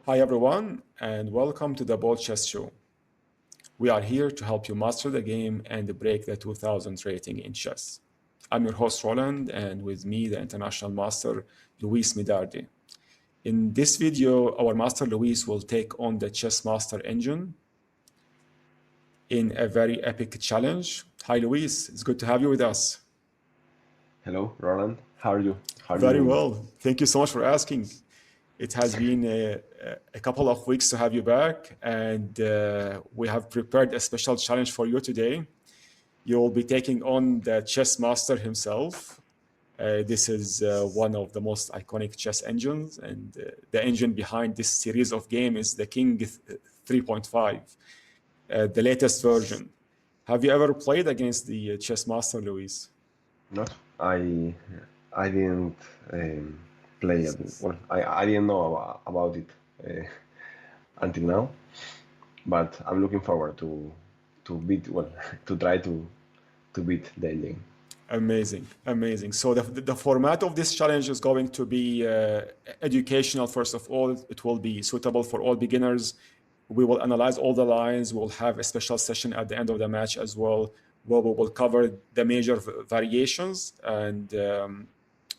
Hi everyone, and welcome to the BoldChess show. We are here to help you master the game and break the 2000 rating in chess. I'm your host Roland, and with me the International Master Luis Medarde. In this video, our Master Luis will take on the Chessmaster engine in a very epic challenge. Hi Luis, it's good to have you with us. Hello, Roland. How are you? How are you Very doing? well. Thank you so much for asking. It has been a couple of weeks to have you back, and we have prepared a special challenge for you today. You will be taking on the chess master himself. This is one of the most iconic chess engines, and the engine behind this series of games is the King 3.5, the latest version. Have you ever played against the chess master, Luis? Not. I didn't play it. Well, I didn't know about it until now, but I'm looking forward to beat to try to beat the engine. Amazing, amazing. So the format of this challenge is going to be educational, first of all. It will be suitable for all beginners. We will analyze all the lines. We'll have a special session at the end of the match as well, where we will cover the major variations. And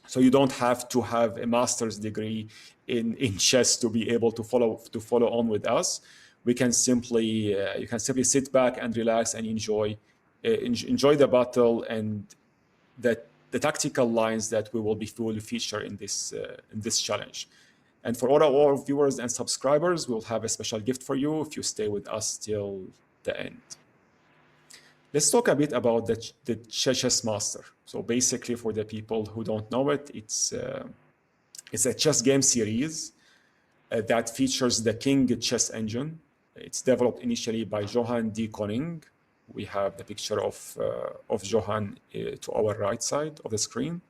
so you don't have to have a master's degree in chess to be able to follow on with us. We can simply you can simply sit back and relax and enjoy the battle and the tactical lines that we will feature in this challenge. And for all our viewers and subscribers, we'll have a special gift for you if you stay with us till the end. Let's talk a bit about the Chessmaster. So basically, for the people who don't know it, it's a chess game series that features the King chess engine. It's developed initially by Johan D. Koning. We have the picture of Johan to our right side of the screen.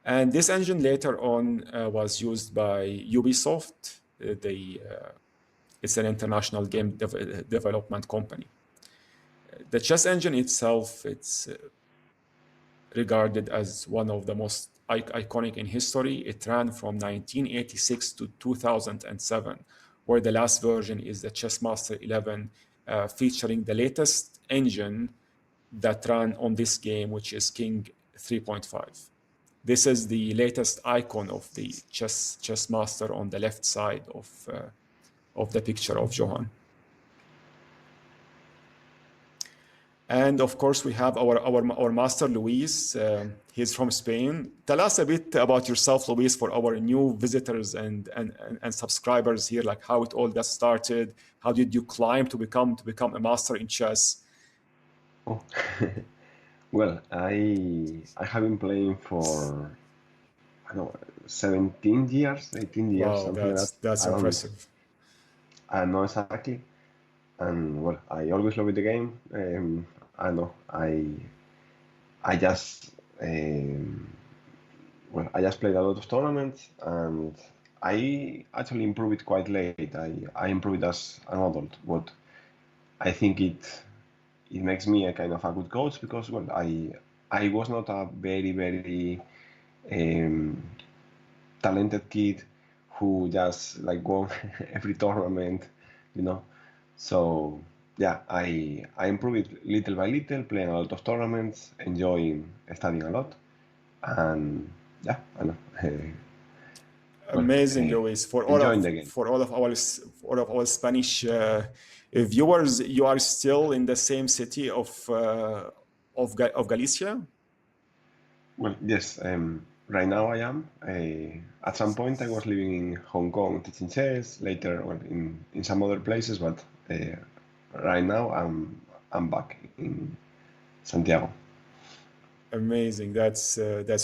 And this engine later on was used by Ubisoft. It's an international game development company. The chess engine itself, it's regarded as one of the most iconic in history. It ran from 1986 to 2007, where the last version is the Chessmaster 11, featuring the latest engine that ran on this game, which is King 3.5. This is the latest icon of the Chessmaster on the left side of the picture of Johan. And of course, we have our master Luis. He's from Spain. Tell us a bit about yourself, Luis, for our new visitors and subscribers here. Like how it all got started. How did you climb to become a master in chess? Oh. Well, I have been playing for I don't know 17 years, 18 years, Wow, something like that. that's impressive. I don't know exactly. And well, I always loved the game. I know I just I just played a lot of tournaments, and I actually improved it quite late. I improved as an adult, but I think it makes me a kind of a good coach because well, I was not a very um, talented kid who just like won every tournament, you know. So yeah, I improved it little by little, playing a lot of tournaments, enjoying studying a lot, and yeah, I know. Amazing, Luis. Enjoying the game. For all of our Spanish viewers, you are still in the same city of Galicia? Well, yes. Right now I am. At some point I was living in Hong Kong teaching chess. Later, well, in some other places, but right now I'm back in Santiago. Amazing. That's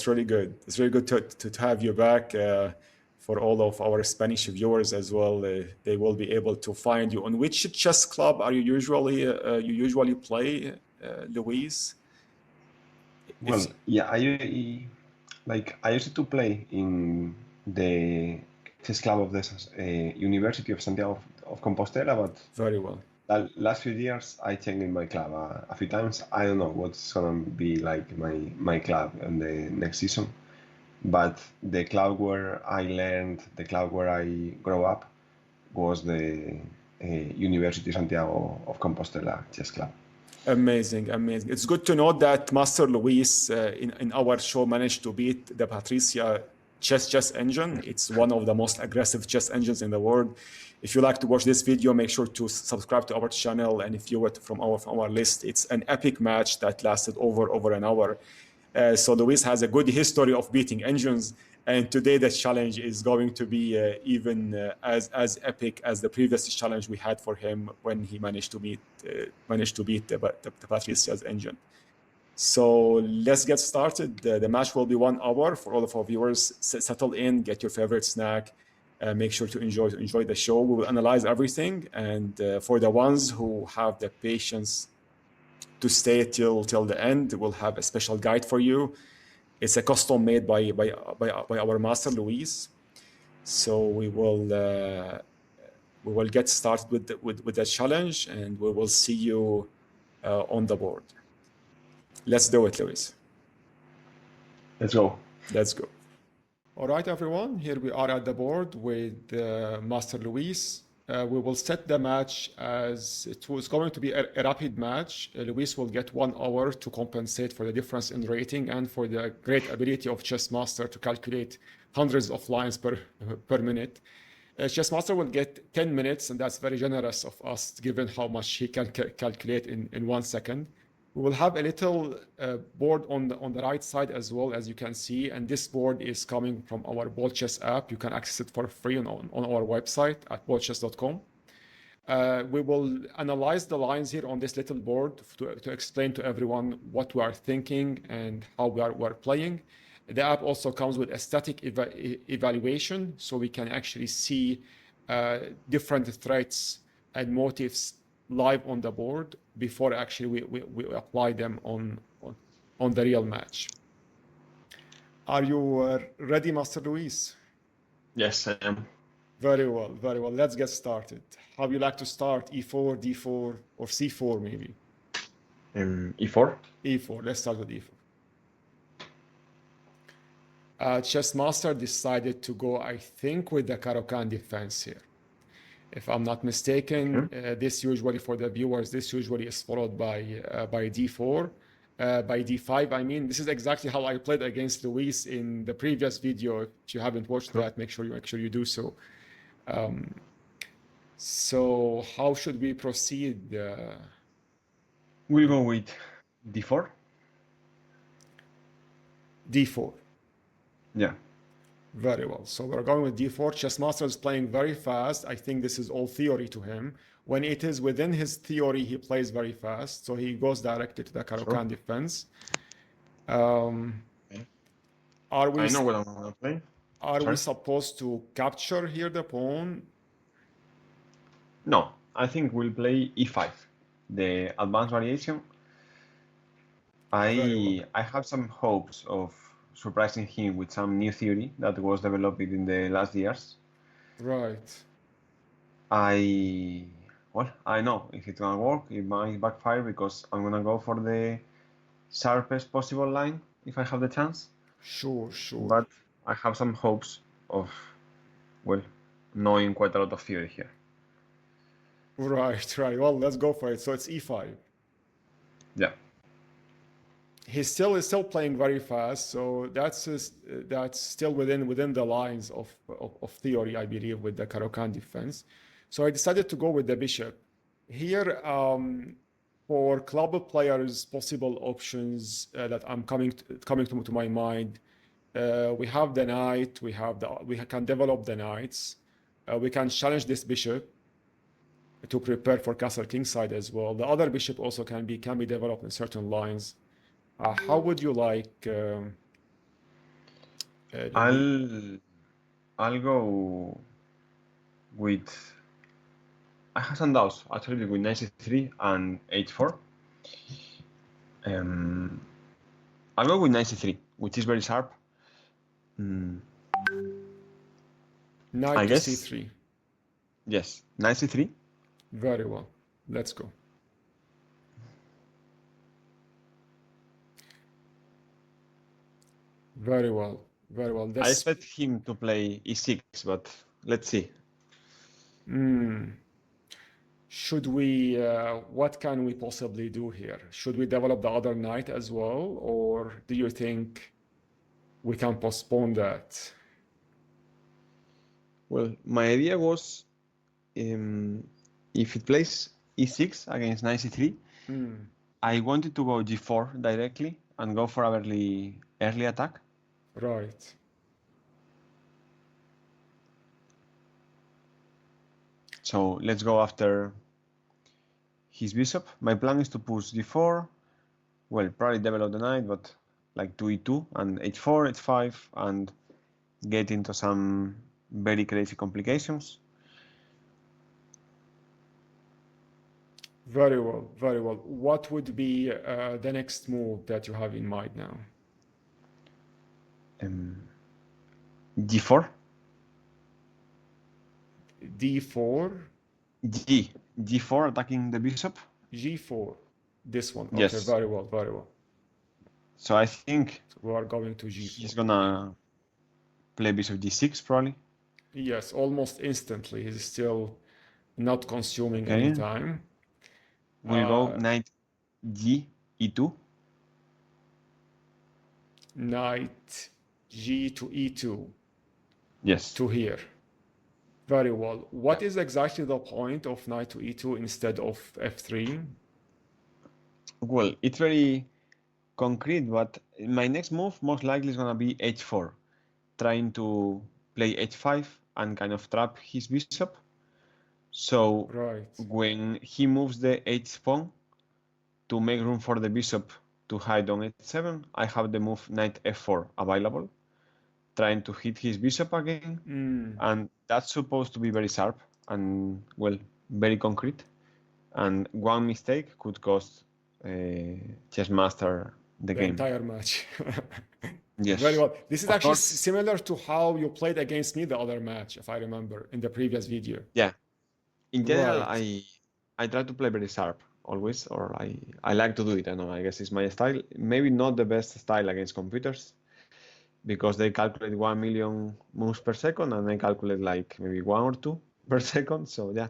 really good. It's really good to have you back. For all of our Spanish viewers as well, they will be able to find you. On which chess club are you usually play, Luis? Well, yeah, I used to play in the chess club of the University of Santiago of Compostela, but Very well. the last few years I changed in my club a few times. I don't know what's gonna be like my club in the next season, but the club where I learned, the club where I grew up, was the University Santiago of Compostela Chess Club. Amazing, amazing. It's good to know that Master Luis in our show managed to beat the Patricia chess engine. It's one of the most aggressive chess engines in the world. If you like to watch this video, make sure to subscribe to our channel and view it from our list. It's an epic match that lasted over an hour. So Luis has a good history of beating engines, and today the challenge is going to be even as epic as the previous challenge we had for him when he managed to beat the Patricia's engine. So let's get started. The match will be 1 hour. For all of our viewers, settle in, get your favorite snack, make sure to enjoy the show. We will analyze everything, and for the ones who have the patience to stay till the end, we'll have a special guide for you. It's a custom made by our master Luis. So we will get started with the challenge, and we will see you on the board. Let's do it, Luis. Let's go. Let's go. All right, everyone. Here we are at the board with Master Luis. We will set the match as it was going to be a rapid match. Luis will get 1 hour to compensate for the difference in rating and for the great ability of Chessmaster to calculate hundreds of lines per minute. Chessmaster will get 10 minutes, and that's very generous of us given how much he can calculate in 1 second. We will have a little board on the right side as well, as you can see, and this board is coming from our BoldChess app. You can access it for free on our website at boldchess.com. We will analyze the lines here on this little board to explain to everyone what we are thinking and how we are playing. The app also comes with a static evaluation, so we can actually see different threats and motifs live on the board before actually we apply them on the real match. Are you ready, Master Luis? Yes, I am. Very well, very well. Let's get started. How would you like to start? E4, D4, or C4 maybe? E4? E4. Let's start with E4. Chessmaster decided to go, I think, with the Caro-Kann defense here. If I'm not mistaken, this usually, for the viewers, this usually is followed by D4. By D5, I mean, this is exactly how I played against Luis in the previous video. If you haven't watched that, make sure you do so. So how should we proceed? We'll go with D4. D4. Yeah. Very well. So we're going with D4. Chessmaster is playing very fast. I think this is all theory to him. When it is within his theory, he plays very fast. So he goes directly to the Caro-Kann defense. Are we? I know what I'm going to play. Are we supposed to capture here the pawn? No, I think we'll play E5, the advanced variation. I have some hopes of surprising him with some new theory that was developed in the last years. Right. I know if it's gonna work, it might backfire because I'm gonna go for the sharpest possible line if I have the chance. Sure. But I have some hopes of, knowing quite a lot of theory here. Right. Well, let's go for it. So it's E5. Yeah. He is still playing very fast, so that's still within the lines of theory, I believe, with the Caro-Kann defense. So I decided to go with the bishop. Here, for club players, possible options that I'm coming to my mind. We have the knight. We can develop the knights. We can challenge this bishop to prepare for castle kingside as well. The other bishop also can be developed in certain lines. How would you like? I'll go with. I have some doubts actually with knight c3 and h4. I'll go with knight c3, which is very sharp. Knight I to guess. c3. Yes, knight c3. Very well. Let's go. Very well. I expect him to play e6, but let's see. Should we, what can we possibly do here? Should we develop the other knight as well, or do you think we can postpone that? Well, my idea was if it plays e6 against knight c3, I wanted to go g4 directly and go for a early attack. Right. So let's go after his bishop. My plan is to push d4. Well, probably develop the knight, but like to e2 and h4, h5, and get into some very crazy complications. Very well, very well. What would be the next move that you have in mind now? g4. D4? G4 attacking the bishop. G4. This one. Okay, Yes. very well, very well. So I think We are going to G4. he's gonna play bishop g6 probably. Yes, almost instantly. He's still not consuming any time. We'll go knight g e2. Knight G to E2. Yes. To here. Very well. What is exactly the point of knight to E2 instead of F3? Well, it's very concrete, but my next move most likely is gonna be h4, trying to play h5 and kind of trap his bishop. So when he moves the h pawn to make room for the bishop to hide on h7, I have the move knight f4 available, trying to hit his bishop again. And that's supposed to be very sharp and, well, very concrete. And one mistake could cost Chessmaster the game. Entire match. Yes. Very well. This is actually similar to how you played against me the other match, if I remember, in the previous video. Yeah. In general, I try to play very sharp always, or I like to do it. I know, I guess it's my style. Maybe not the best style against computers, because they calculate 1 million moves per second, and I calculate like maybe 1 or 2 per second. So yeah,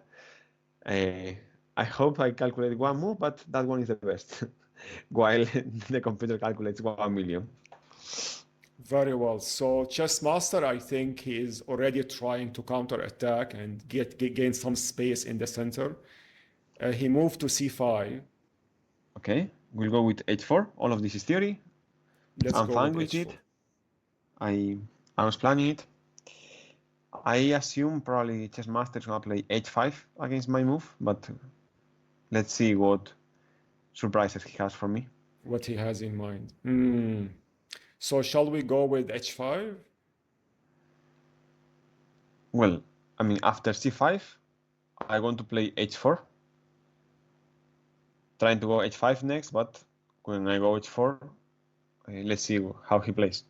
I hope I calculate 1 move, but that one is the best, while the computer calculates 1 million. Very well. So Chessmaster, I think he is already trying to counter-attack and gain some space in the center. He moved to c5. Okay, we'll go with h4. All of this is theory. I'm fine with it. I was planning it. I assume probably Chessmaster is gonna play h5 against my move, but let's see what surprises he has for me. What he has in mind. So shall we go with h5? Well, I mean, after c5, I want to play h4. Trying to go h5 next, but when I go h4, let's see how he plays.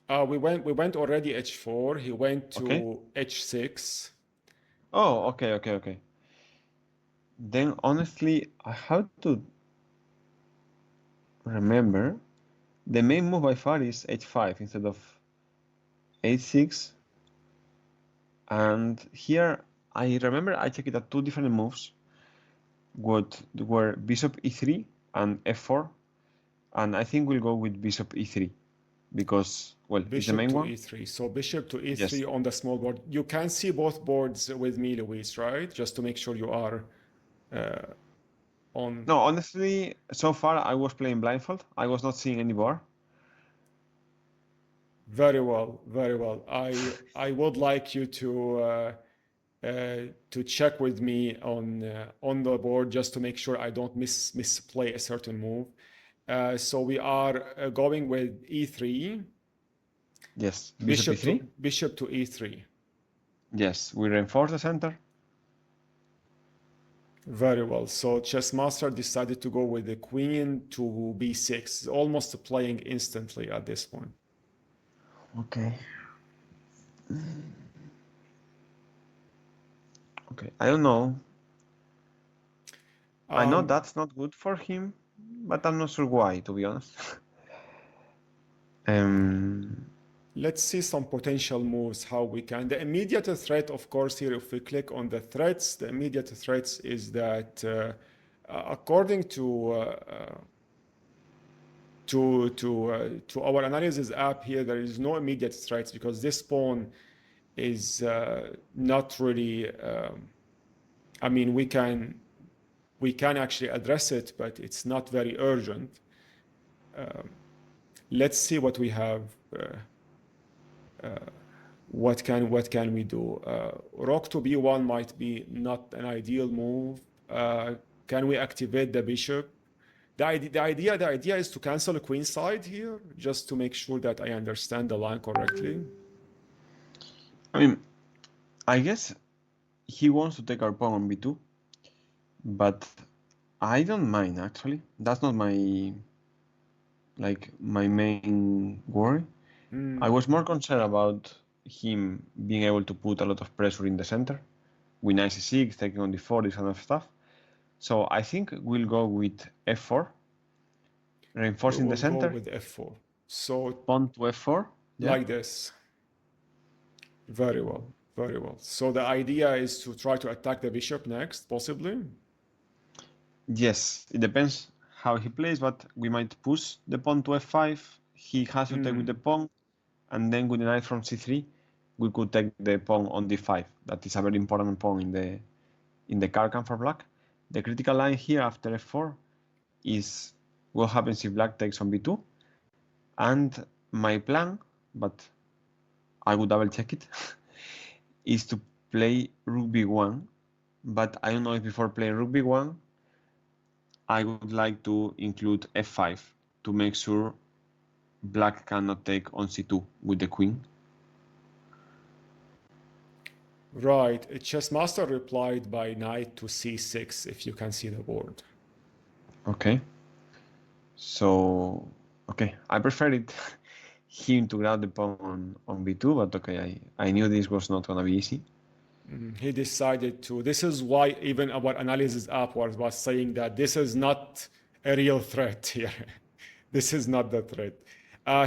We went already h4. He went to h6. Oh, okay. Then honestly, I have to remember the main move by far is h5 instead of h6. And here I remember I checked it at 2 different moves, what were bishop e3 and f4, and I think we'll go with bishop e3 because, well, it's the main one. Bishop to e3. So bishop to e3 on the small board. You can see both boards with me, Luis, right? Just to make sure you are on. No, honestly, so far I was playing blindfold. I was not seeing any board. Very well, very well. I would like you to check with me on the board just to make sure I don't misplay a certain move. So we are going with e3. Yes, bishop e3. Bishop to e3. Yes, we reinforce the center. Very well. So Chessmaster decided to go with the queen to b6. It's almost playing instantly at this point. Okay. Okay, I don't know. I know that's not good for him, but I'm not sure why, to be honest. Let's see some potential moves, how we can. The immediate threat, of course, here, if we click on the threats, the immediate threats is that according to our analysis app here, there is no immediate threats because this pawn is not really. I mean, we can actually address it, but it's not very urgent. Let's see what we have. What can we do? Rook to b1 might be not an ideal move. Can we activate the bishop? The idea is to cancel a queen side here, just to make sure that I understand the line correctly. I mean, I guess he wants to take our pawn on b2, but I don't mind actually. That's not my main worry. I was more concerned about him being able to put a lot of pressure in the center with knight c6, taking on d4, this kind of stuff. So I think we'll go with f4, reinforcing the center. Go with f4. So pawn to f4, like this. Very well, very well. So the idea is to try to attack the bishop next, possibly. Yes, it depends how he plays, but we might push the pawn to f5. He has to take with the pawn, and then with the knight from c3, we could take the pawn on d5. That is a very important pawn in the card camp for black. The critical line here after f4 is what happens if black takes on b2. And my plan, but I would double check it, is to play rook b1. But I don't know if before playing rook b1, I would like to include f5 to make sure black cannot take on c2 with the queen. Right. Chessmaster replied by knight to c6, if you can see the board. Okay. So, okay, I preferred him to grab the pawn on b2, but okay, I knew this was not going to be easy. He decided to. This is why even our analysis app was saying that this is not a real threat here. This is not the threat.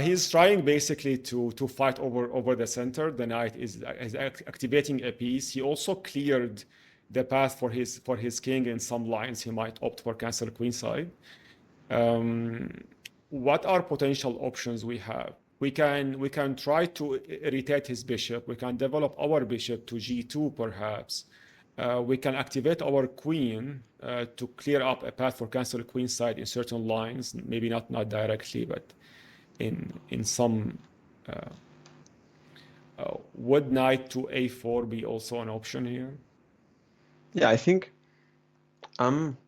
He's trying basically to fight over the center. The knight is activating a piece. He also cleared the path for his king in some lines. He might opt for cancel queenside. What are potential options we have? We can try to irritate his bishop. We can develop our bishop to g2 perhaps. We can activate our queen to clear up a path for cancel queenside in certain lines. Maybe not directly, but in some. Would knight to a4 be also an option here? Yeah, I think I'm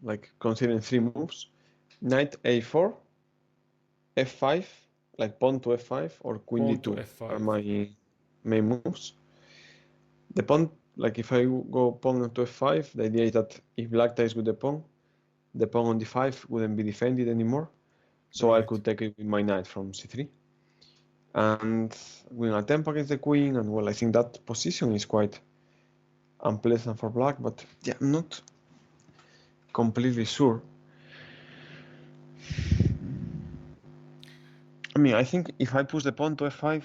considering 3 moves: knight a4, f5, like pawn to f5 or queen d2 are my main moves. The pawn, if I go pawn to f5, the idea is that if black takes with the pawn on d5 wouldn't be defended anymore. So right. I could take it with my knight from c3 and win a tempo against the queen. And well, I think that position is quite unpleasant for black, but yeah, I'm not completely sure. I mean, I think if I push the pawn to f5,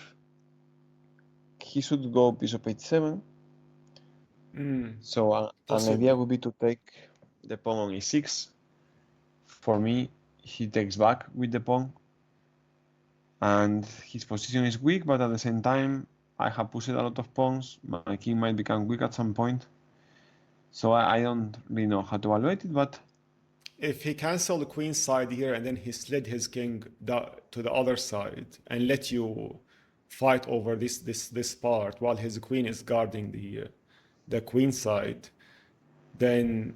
he should go bishop h7. So an idea would be to take the pawn on e6. For me, he takes back with the pawn. And his position is weak, but at the same time, I have pushed a lot of pawns. My king might become weak at some point. So I don't really know how to evaluate it, but if he canceled the queen side here and then he slid his king to the other side and let you fight over this part while his queen is guarding the queen side, then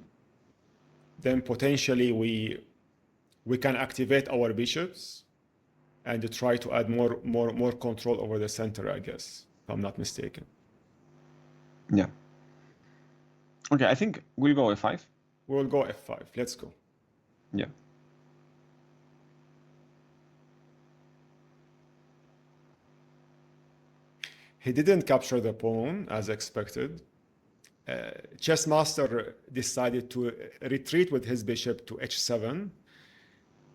potentially we can activate our bishops and try to add more control over the center, I guess, if I'm not mistaken. Yeah. Okay, I think we'll go f5. We'll go f5. Let's go. Yeah. He didn't capture the pawn as expected. Chessmaster decided to retreat with his bishop to h7.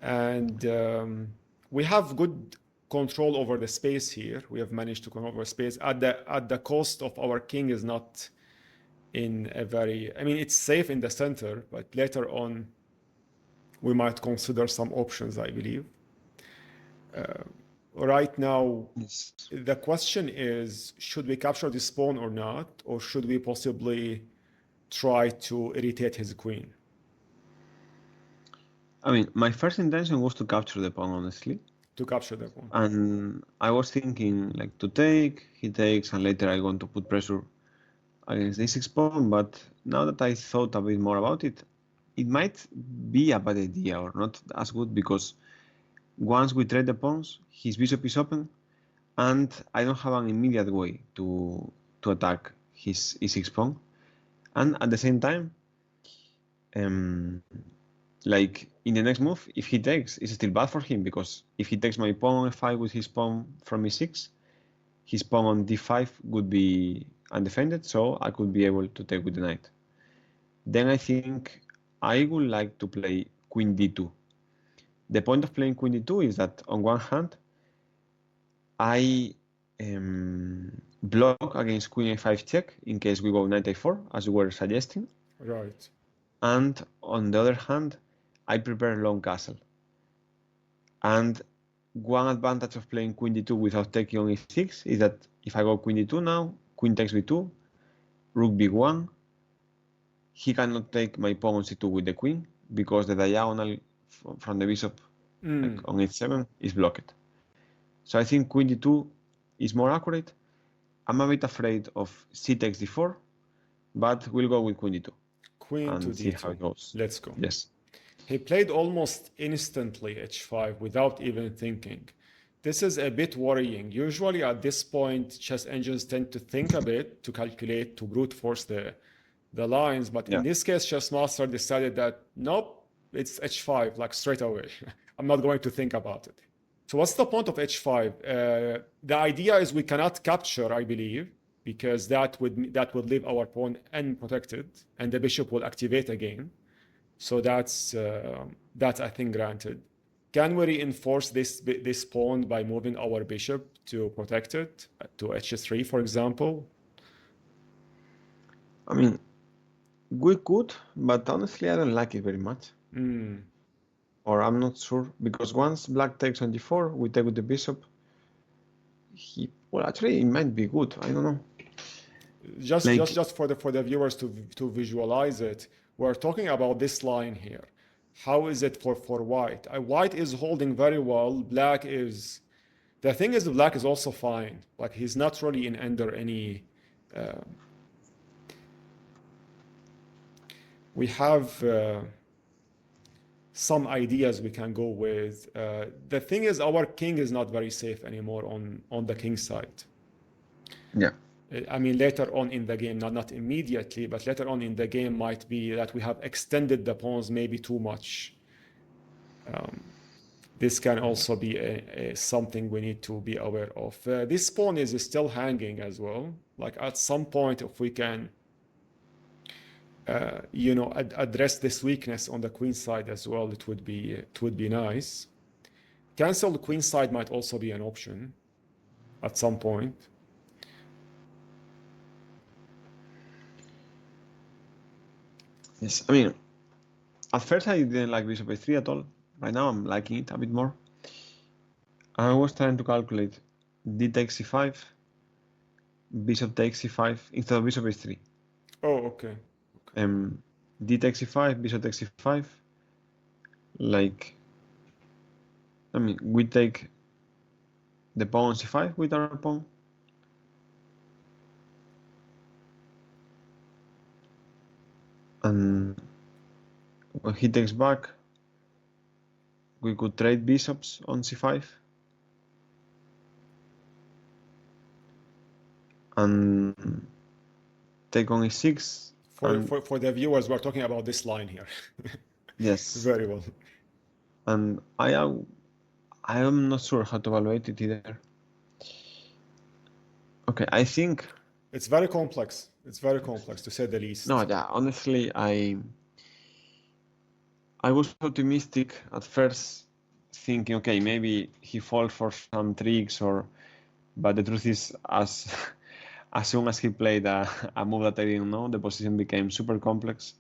And we have good control over the space here. We have managed to control over space at the cost of our king is not in a very, I mean, it's safe in the center, but later on we might consider some options, I believe. Right now, Yes. the question is, should we capture this pawn or not? Or should we possibly try to irritate his queen? I mean, my first intention was to capture the pawn, honestly. To capture the pawn. And I was thinking like to take, he takes, and later I want to put pressure against the e6 pawn. But now that I thought a bit more about it, it might be a bad idea or not as good, because once we trade the pawns, his bishop is open, and I don't have an immediate way to attack his e6 pawn. And at the same time, like in the next move, if he takes, it's still bad for him, because if he takes my pawn on f5 with his pawn from e6, his pawn on d5 would be undefended, so I could be able to take with the knight. Then I think I would like to play queen d2. The point of playing queen d2 is that on one hand, I block against queen a5 check in case we go knight a4, as you were suggesting. Right. And on the other hand, I prepare long castle. And one advantage of playing queen d2 without taking on e6 is that if I go queen d2 now, queen takes b2, rook b1, he cannot take my pawn on c2 with the queen, because the diagonal from the bishop like on h7 is blocked. So I think queen d2 is more accurate. I'm a bit afraid of c takes d4, but we'll go with queen d2 Queen and to see d2. how it goes. Let's go. Yes. He played almost instantly h5 without even thinking. This is a bit worrying. Usually at this point, chess engines tend to think a bit, to calculate, to brute force the lines. But in this case, Chessmaster decided that, nope, it's h5, like straight away. I'm not going to think about it. So what's the point of h5? The idea is we cannot capture, I believe, because that would leave our pawn unprotected, and the bishop will activate again. So that's I think granted. Can we reinforce this pawn by moving our bishop to protect it to h3, for example? I mean, we could, but honestly, I don't like it very much. Or I'm not sure, because once black takes on d4, we take with the bishop. Well, actually, it might be good. I don't know. Just for the viewers to visualize it, we're talking about this line here. How is it for white? White is holding very well. Black is, the thing is, black is also fine. Like he's not really in under any. We have some ideas we can go with. The thing is, our king is not very safe anymore on the king side. Yeah. I mean, later on in the game, not immediately, but later on in the game might be that we have extended the pawns maybe too much. This can also be something we need to be aware of. This pawn is still hanging as well. Like at some point, if we can, address this weakness on the queen side as well, it would be nice. Cancel the queen side might also be an option at some point. Yes, I mean, at first I didn't like bishop a3 at all. Right now I'm liking it a bit more. I was trying to calculate d takes c5, bishop takes c5 instead of bishop a3. Oh, okay. D takes c5, bishop takes c5. Like, I mean, we take the pawn on c5 with our pawn. And when he takes back, we could trade bishops on c5. And take on e6. For the viewers, we're talking about this line here. Yes. Very well. And I am not sure how to evaluate it either. Okay, I think it's very complex. It's very complex, to say the least. No, yeah, honestly, I was optimistic at first, thinking, okay, maybe he falls for some tricks, but the truth is, as soon as he played a move that I didn't know, the position became super complex,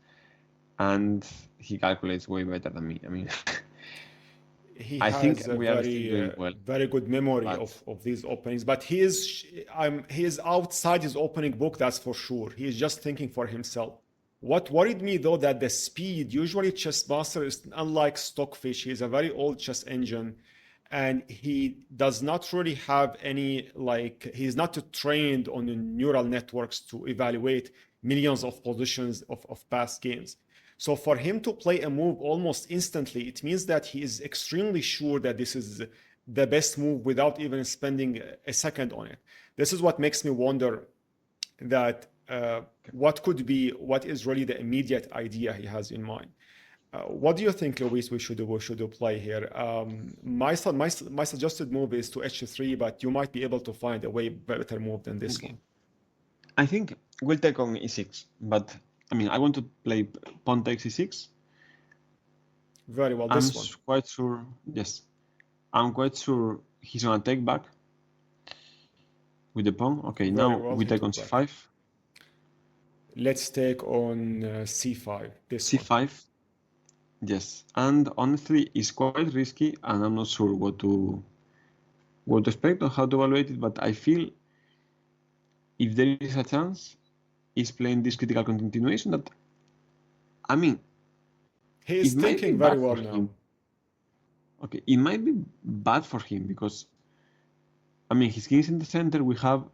and he calculates way better than me. I mean, He I think has a we are still doing well, very good memory but of these openings, but he is outside his opening book, that's for sure. He is just thinking for himself. What worried me though, that the speed, usually Chessmaster is unlike Stockfish, he is a very old chess engine, and he does not really have any, like, he's not trained on the neural networks to evaluate millions of positions of past games. So for him to play a move almost instantly, it means that he is extremely sure that this is the best move without even spending a second on it. This is what makes me wonder that what is really the immediate idea he has in mind. What do you think, Luis, we should play here? My suggested move is to h3, but you might be able to find a way better move than this one. I think we'll take on e6. But I mean, I want to play pawn takes e6. Very well, I'm this one. quite sure. Yes, I'm quite sure he's gonna take back with the pawn. Okay, Very now well, we he take on took back. c5. Let's take on c5. This one. c5. Yes, and honestly, it's quite risky, and I'm not sure what to expect or how to evaluate it. But I feel if there is a chance, he's playing this critical continuation. That, I mean, He is it might be thinking very bad well for now. him. Okay, it might be bad for him because, I mean, his king is in the center. We have,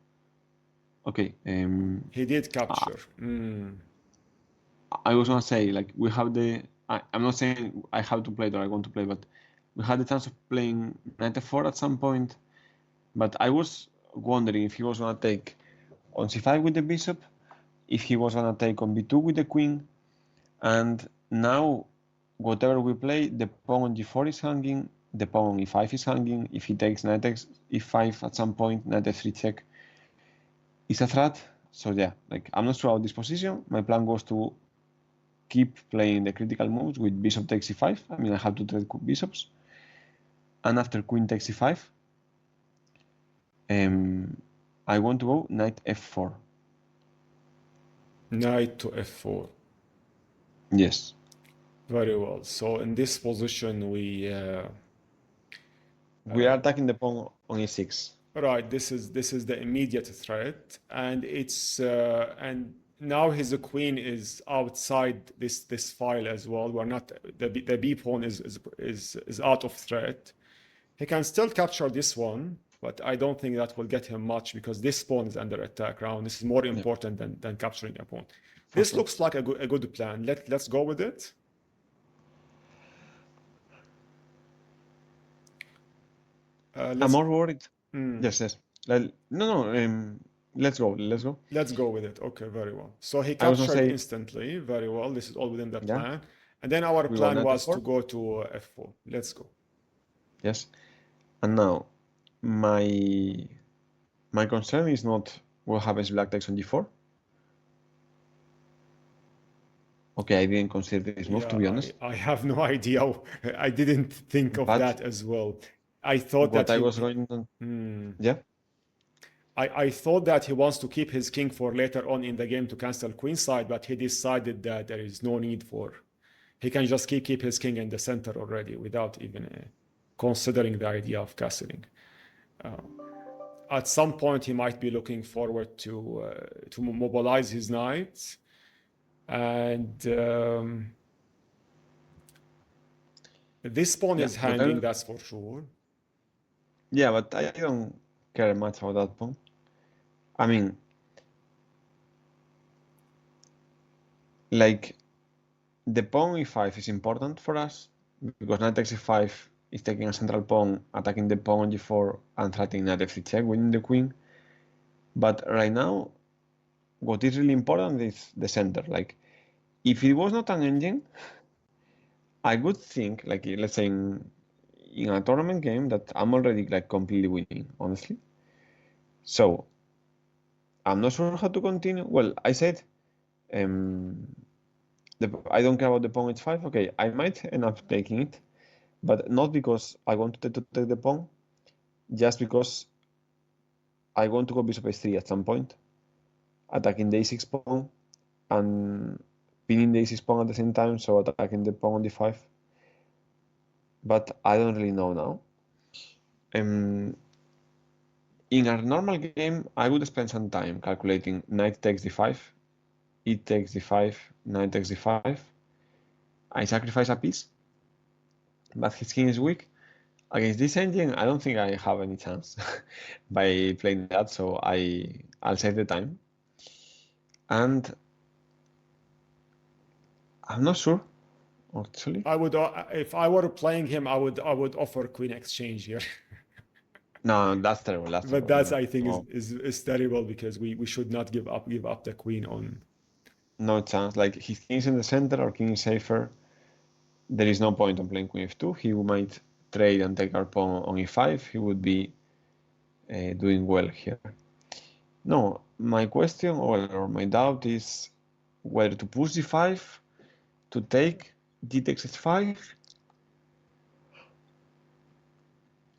okay. He did capture. I was gonna say, like, we have the. I'm not saying I have to play it or I want to play, but we had the chance of playing knight f4 at some point. But I was wondering if he was gonna take on c5 with the bishop, if he was gonna take on b2 with the queen, and now whatever we play, the pawn on g4 is hanging, the pawn on e5 is hanging. If he takes knight e5 at some point, knight f3 check is a threat. So yeah, like, I'm not sure about this position. My plan was to keep playing the critical moves with bishop takes e5. I mean, I have to trade bishops. And after queen takes e5, I want to go knight f4. Knight to f4. Yes. Very well. So in this position, we are attacking the pawn on e6. Right. This is the immediate threat, and it's and now his queen is outside this file as well. We're not the b pawn is out of threat. He can still capture this one, but I don't think that will get him much because this pawn is under attack round. This is more important than capturing a pawn. This looks like a good plan. Let's go with it. I'm more worried. Yes. No. Let's go. Let's go with it. Okay, very well. So he captured instantly. Very well. This is all within the plan. And then our plan was to go to f4. Let's go. Yes. And now my concern is not what happens if black takes on g4. Okay, I didn't consider this move, to be honest. I have no idea. I didn't think of that as well. I thought that I was going to. Yeah. I thought that he wants to keep his king for later on in the game to cancel queenside, but he decided that there is no need for. He can just keep his king in the center already without even considering the idea of castling. At some point, he might be looking forward to mobilize his knights, and this pawn is hanging. That's for sure. Yeah, but I don't care much about that pawn. I mean, like, the pawn e5 is important for us because knight takes e5 is taking a central pawn, attacking the pawn on g4 and threatening knight f3 check, winning the queen. But right now, what is really important is the center. Like, if it was not an engine, I would think, like, let's say in a tournament game, that I'm already, like, completely winning, honestly. So I'm not sure how to continue. Well, I said I don't care about the pawn h5. Okay, I might end up taking it, but not because I want to take the pawn, just because I want to go bishop h3 at some point, attacking the a6 pawn and pinning the a6 pawn at the same time, so attacking the pawn on d5. But I don't really know now. In a normal game, I would spend some time calculating knight takes d5, e takes d5, knight takes d5. I sacrifice a piece, but his king is weak. Against this engine, I don't think I have any chance by playing that, so I'll save the time. And I'm not sure, actually. I would, if I were playing him, I would offer queen exchange here. No, that's terrible. That's But terrible. that's, Yeah. I think, Oh, is terrible, because we should not give up the queen on. no chance. Like, his king is in the center, our king is safer. There is no point on playing queen f2. He might trade and take our pawn on e5. He would be doing well here. No, my question or my doubt is whether to push d5, to take d takes h5,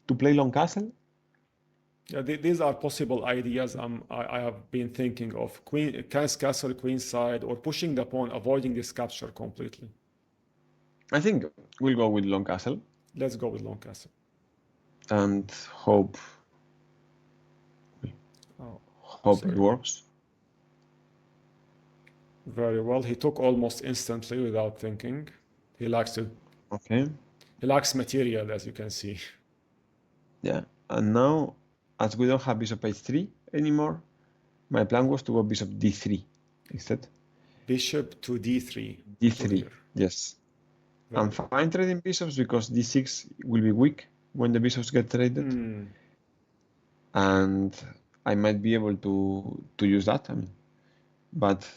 to play long castle. Yeah, these are possible ideas. I have been thinking of queen castle queen side, or pushing the pawn, avoiding this capture completely. I think we'll go with long castle Let's go with long castle. and hope it Sorry. works. Very well. He took almost instantly without thinking. He likes to. Okay. He lacks material, as you can see. Yeah. And now, as we don't have bishop h3 anymore, my plan was to go bishop d3 instead. Bishop to d3. d3. Yes. I'm fine trading bishops because d6 will be weak when the bishops get traded. And I might be able to use that. I mean, but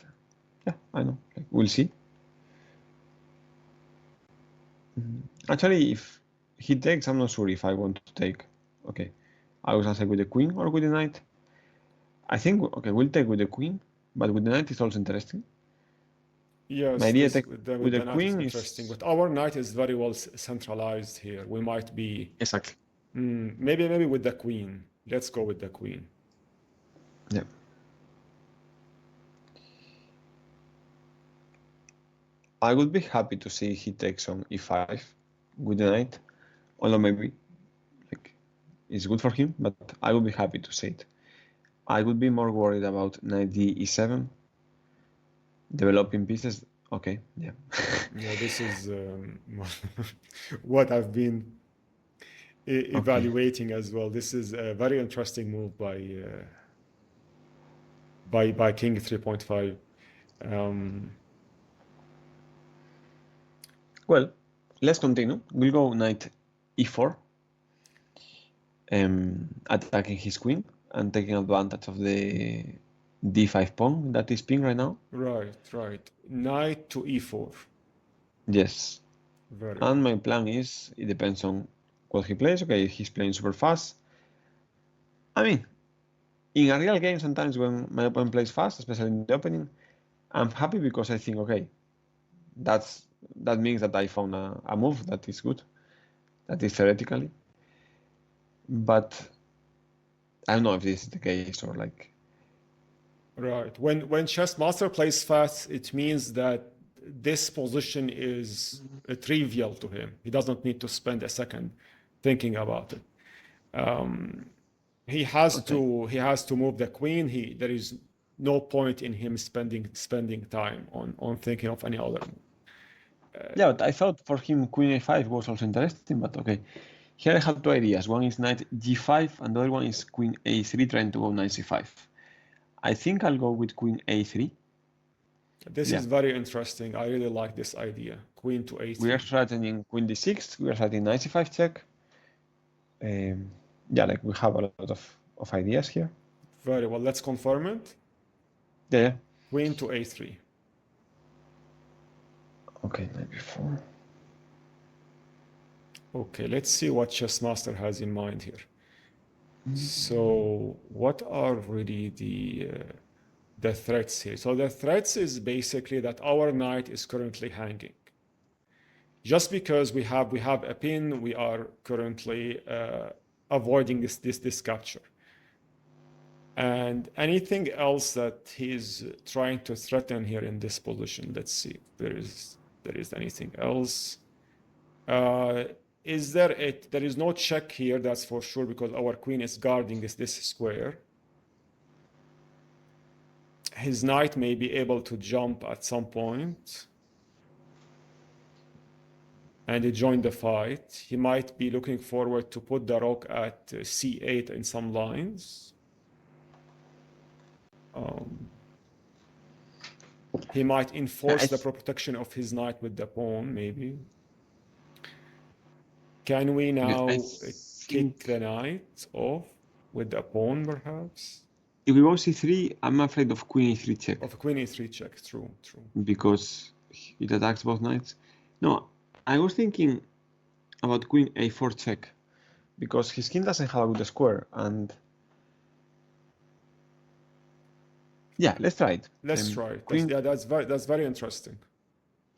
yeah, I know. Like, we'll see. Actually, if he takes, I'm not sure if I want to take. Okay, I was answering with the queen or with the knight. I think, okay, we'll take with the queen, but with the knight is also interesting. Yes, My idea with the knight is interesting, but our knight is very well centralized here. We might be exactly. Maybe with the queen. Let's go with the queen. Yeah. I would be happy to see he takes on e5 with the knight, although maybe like it's good for him, but I would be happy to see it. I would be more worried about knight d e7, developing pieces. Okay, yeah. Yeah, this is what I've been evaluating as well. This is a very interesting move by King 3.5. Well, let's continue. We'll go knight e4, attacking his queen and taking advantage of the d5 pawn that is ping right now. Right. Knight to e4. Yes. Very and my plan is, it depends on what he plays. Okay, he's playing super fast. I mean, in a real game, sometimes when my opponent plays fast, especially in the opening, I'm happy because I think, okay, that means that I found a move that is good, that is theoretically. But I don't know if this is the case or like. Right. When Chessmaster plays fast, it means that this position is trivial to him. He doesn't need to spend a second thinking about it. He has to move the queen. There is no point in him spending time on thinking of any other move. Yeah, but I thought for him queen a5 was also interesting, but okay. Here I have two ideas. One is knight g5 and the other one is queen a3 trying to go knight c5. I think I'll go with queen a3. This is very interesting. I really like this idea. Queen to a3. We are threatening queen d6. We are threatening knight c5 check. Yeah, like we have a lot of ideas here. Very well. Let's confirm it. Yeah. Queen to a3. Okay, knight b4. Okay, let's see what Chessmaster has in mind here. So what are really the threats here? So the threats is basically that our knight is currently hanging. just because we have a pin, we are currently avoiding this capture. And anything else that he's trying to threaten here in this position, let's see if there is anything else. There is no check here, that's for sure, because our queen is guarding this square. His knight may be able to jump at some point and join the fight. He might be looking forward to put the rook at c8 in some lines. He might enforce the protection of his knight with the pawn, maybe. Can we now kick the knight off with the pawn, perhaps? If we go c3, I'm afraid of queen e3 check. Of queen e3 check, true. Because it attacks both knights. No, I was thinking about queen a4 check, because his king doesn't have a good square, and yeah, let's try it. Let's try it. That's very interesting.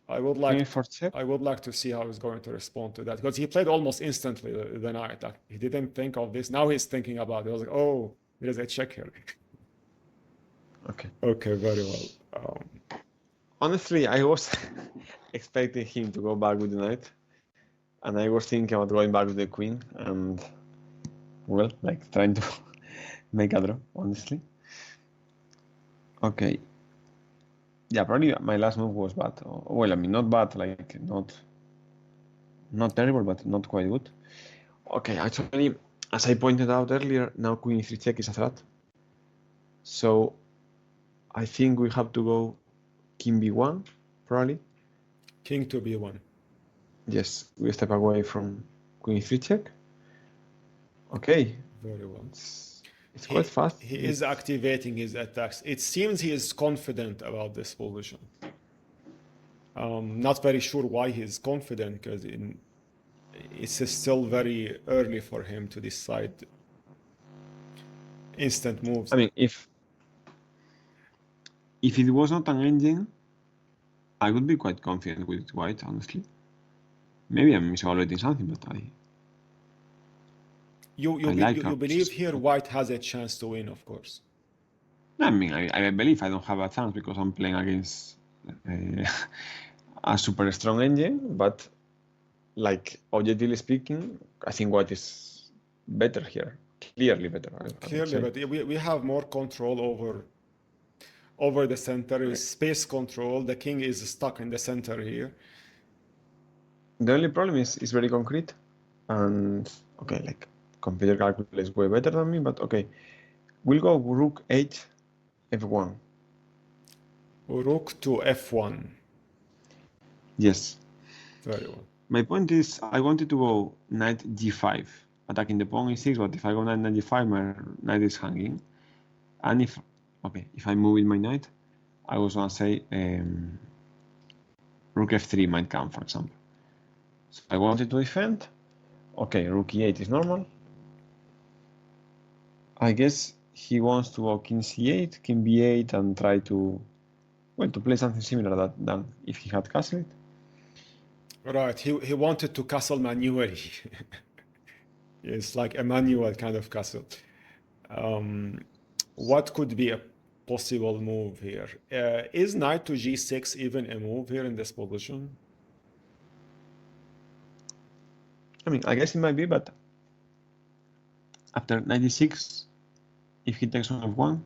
I would like to see how he's going to respond to that, because he played almost instantly the knight. Like, he didn't think of this. Now he's thinking about it. I was like, oh, there's a check here. Okay, very well. Honestly, I was expecting him to go back with the knight, and I was thinking about going back with the queen, and well, like trying to make a draw, honestly. Okay. Yeah, probably my last move was bad. Well, I mean, not bad, like not terrible, but not quite good. Okay, actually, as I pointed out earlier, now queen e3 check is a threat. So I think we have to go king b1, probably. King to b1. Yes, we step away from queen e3 check. Okay. Very well. It's quite fast. He is activating his attacks. It seems he is confident about this position. Not very sure why he is confident, because it's still very early for him to decide instant moves. I mean, if it was not an engine, I would be quite confident with white, honestly. Maybe I'm misevaluating something, but You believe here white has a chance to win, of course. I mean, I believe I don't have a chance because I'm playing against a super strong engine, but like objectively speaking, I think white is better here, clearly better. Clearly, but we have more control over the center, space control. The king is stuck in the center here. The only problem is very concrete, and okay, like computer calculates way better than me, but okay, we'll go rook 8, f1. Rook to f1. Yes. Very well. My point is, I wanted to go knight g5, attacking the pawn e6, but if I go knight g5, my knight is hanging. And if I move with my knight, I was gonna say rook f3 might come, for example. So I wanted to defend. Okay, rook e8 is normal. I guess he wants to go king c8, king b8, and try to play something similar than if he had castled. Right, he wanted to castle manually. It's like a manual kind of castle. What could be a possible move here? Is knight to g6 even a move here in this position? I mean, I guess it might be, but after 96, if he takes on f1,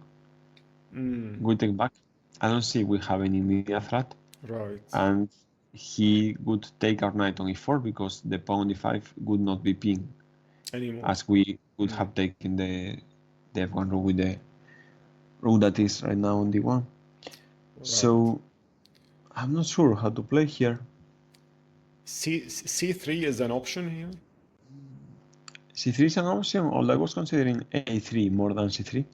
we take back. I don't see we have any immediate threat. Right. And he would take our knight on e4 because the pawn d5 would not be pinged anymore, as we would have taken the f1 rook with the rook that is right now on d1. Right. So I'm not sure how to play here. C3 is an option here? C3 is an option, although I was considering a3 more than c3,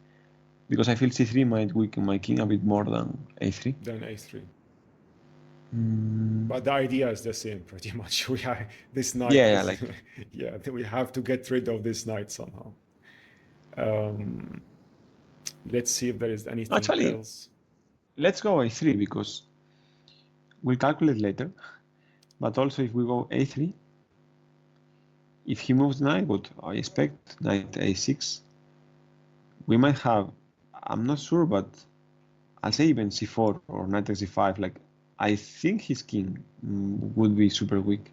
because I feel c3 might weaken my king a bit more than a3. Than a3. But the idea is the same, pretty much. We have this knight. Yeah, we have to get rid of this knight somehow. Let's see if there is anything else. Let's go a3 because we'll calculate later. But also if we go a3, if he moves knight, what I expect, knight a6, we might have, I'm not sure, but I'll say even c4 or knight c5. Like, I think his king would be super weak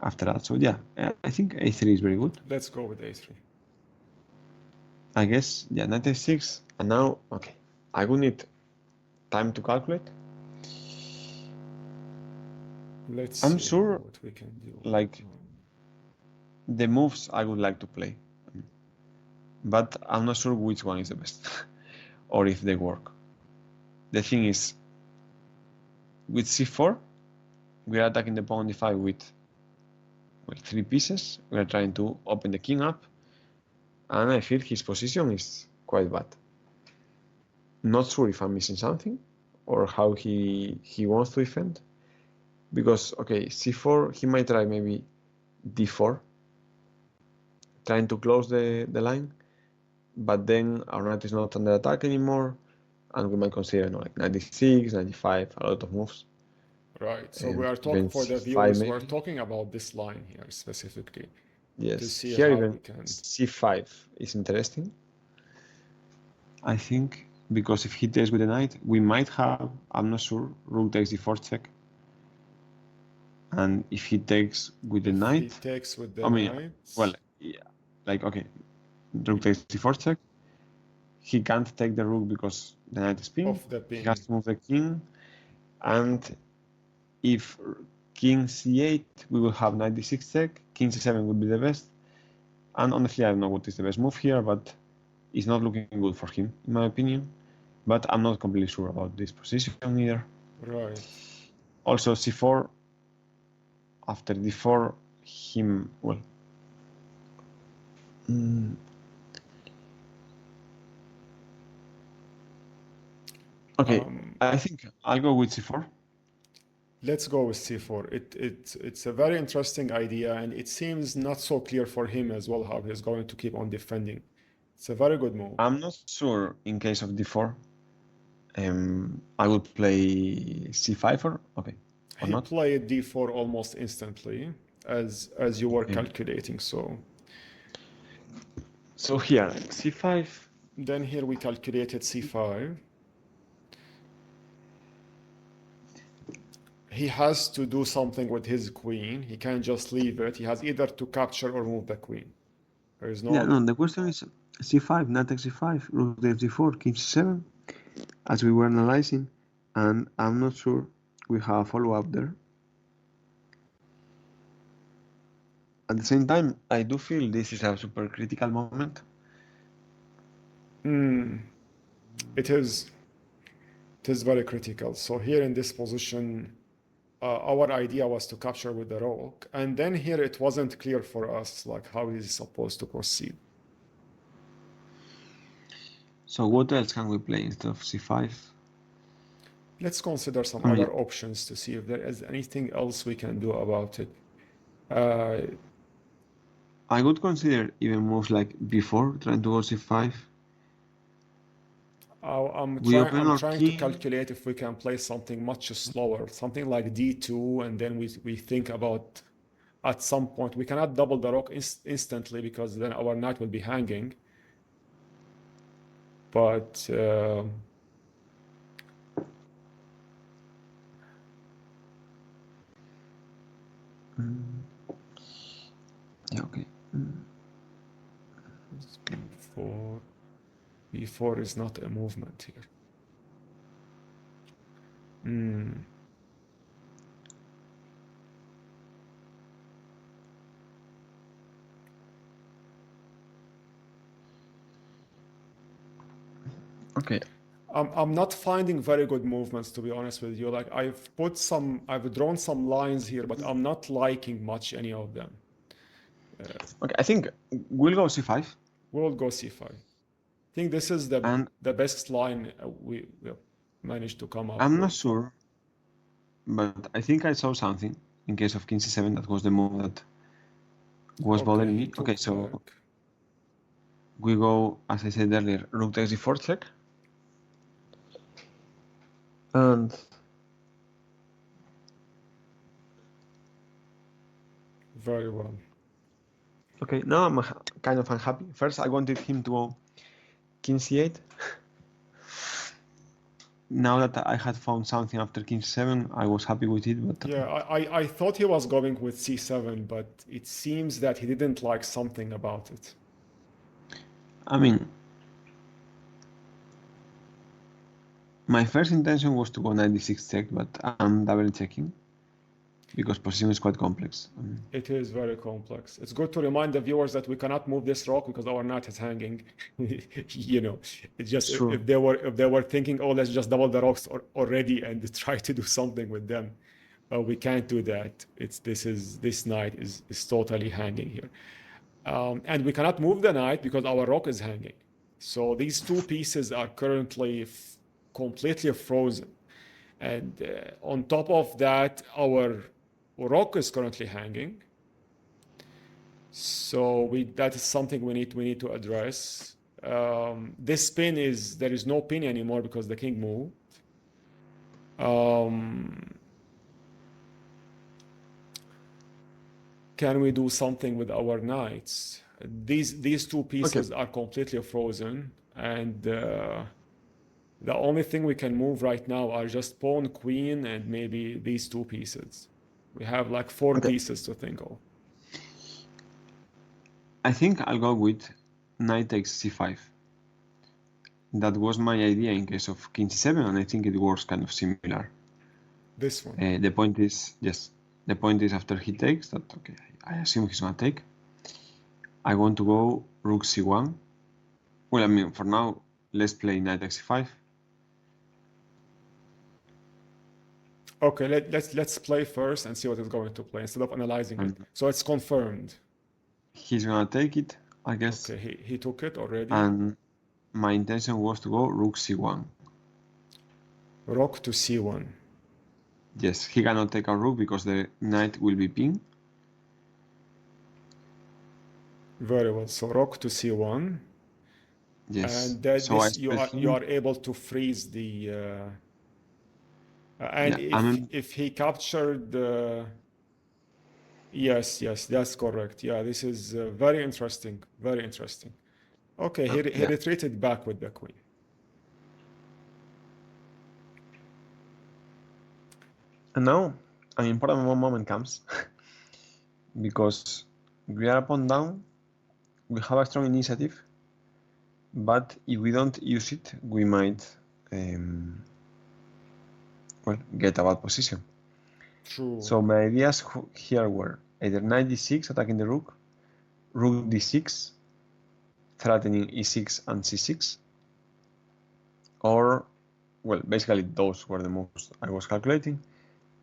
after that. So yeah, I think a3 is very good. Let's go with a3. I guess, yeah, knight a6, and now, okay, I will need time to calculate. Let's I'm see sure, what we can do. like, the moves I would like to play, but I'm not sure which one is the best, or if they work. The thing is, with c4, we are attacking the pawn d5 with, well, 3 pieces. We are trying to open the king up, and I feel his position is quite bad. Not sure if I'm missing something, or how he wants to defend. Because, okay, c4, he might try maybe d4, trying to close the line, but then our knight is not under attack anymore, and we might consider, you know, like 96, 95, a lot of moves. Right. So And we are talking even for the c5 viewers. maybe. We're talking about this line here specifically to Yes, see here how even we can. c5 is interesting. I think because if he takes with the knight, we might have, I'm not sure, rook takes d4 check. And if he takes with the If knight, he takes with the I mean, knight, well, yeah, like, okay, rook takes d4 check. He can't take the rook because the knight is pinned. of the He pin. has to move the king. And if king c8, we will have knight d6 check. King c7 would be the best. And honestly, I don't know what is the best move here, but it's not looking good for him, in my opinion. But I'm not completely sure about this position either. Right. Also, c4, after d4, him, well, okay, I think I'll go with c4. Let's go with c4. It's a very interesting idea, and it seems not so clear for him as well how he's going to keep on defending. It's a very good move. I'm not sure in case of d4. I would play c5 or okay, or He not. played d4 almost instantly as you were Okay. calculating. So here c5. then here we calculated c5. He has to do something with his queen. He can't just leave it. He has either to capture or move the queen. There is no Yeah, other. no, the question is c5, knight takes c5, rook takes d4, king c7, as we were analyzing, and I'm not sure we have a follow-up there. At the same time, I do feel this is a super critical moment. It is very critical. So here in this position, our idea was to capture with the rook, and then here it wasn't clear for us like how he's supposed to proceed. So what else can we play instead of c5? Let's consider some other options to see if there is anything else we can do about it. I would consider even moves like b4, trying to go c5. I'm We open trying our to king. calculate if we can play something much slower, something like d2, and then we think about at some point we cannot double the rook instantly because then our knight will be hanging. But Yeah, okay. b4 is not a movement here. Okay. I'm not finding very good movements, to be honest with you. Like I've drawn some lines here, but I'm not liking much any of them. Okay, I think we'll go c5. We'll go c5. I think this is the best line we managed to come up with. I'm not sure, but I think I saw something in case of king c7 that was the move that was bothering me. Okay, so we go, as I said earlier, rook takes d4 check. And Very well. Okay, now I'm kind of unhappy. First, I wanted him to go king c8. Now that I had found something after king c7, I was happy with it. But Yeah, I thought he was going with c7, but it seems that he didn't like something about it. I mean, my first intention was to go knight d6 check, but I'm double checking because position is quite complex. It is very complex. It's good to remind the viewers that we cannot move this rock because our knight is hanging. You know, it's just Sure. if they were thinking, oh, let's just double the rocks already and try to do something with them, we can't do that. This knight is totally hanging here, and we cannot move the knight because our rock is hanging. So these two pieces are currently completely frozen, and on top of that, our rock is currently hanging. So that is something we need to address. This pin there is no pin anymore because the king moved. Can we do something with our knights? These two pieces are completely frozen, and the only thing we can move right now are just pawn, queen, and maybe these two pieces. We have like four pieces to think of. I think I'll go with knight takes c5. That was my idea in case of king c7, and I think it works kind of similar. This one. The point is, yes, the point is after he takes that, okay, I assume he's gonna take. I want to go rook c1. Well, I mean, for now, let's play knight x5. Okay, let's play first and see what it's going to play instead of analyzing it. So it's confirmed. He's gonna take it, I guess. Okay, he took it already. And my intention was to go rook c1. Rook to c1. Yes, he cannot take a rook because the knight will be ping. Very well. So rook to c1. Yes. And that so you are able to freeze the. And if he captured the. Yes, that's correct. Yeah, this is very interesting. Very interesting. Okay, he retreated back with the queen. And now an important moment comes because we are pawn down, we have a strong initiative, but if we don't use it, we might get a bad position. True. So my ideas here were either knight d6 attacking the rook d6 threatening e6 and c6, or, well, basically those were the most I was calculating.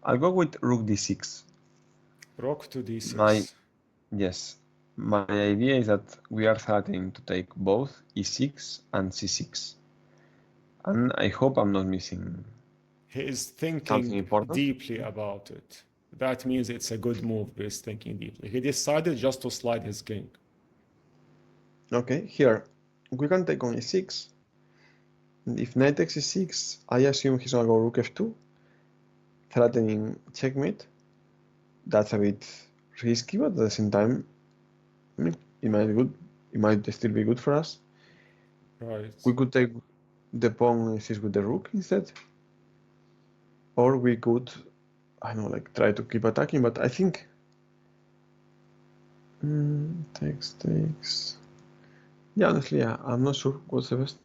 I'll go with rook d6. Rook to d6. Yes. My idea is that we are threatening to take both e6 and c6. And I hope I'm not missing. He is thinking deeply about it. That means it's a good move. He's thinking deeply. He decided just to slide his king. Okay, here we can take on e6. If knight takes e6, I assume he's gonna go rook f2, threatening checkmate. That's a bit risky, but at the same time, I mean, it might be good. It might still be good for us. Right. We could take the pawn e6 with the rook instead, or we could, I don't know, like try to keep attacking. But I think takes. Yeah, honestly, yeah, I'm not sure what's the best.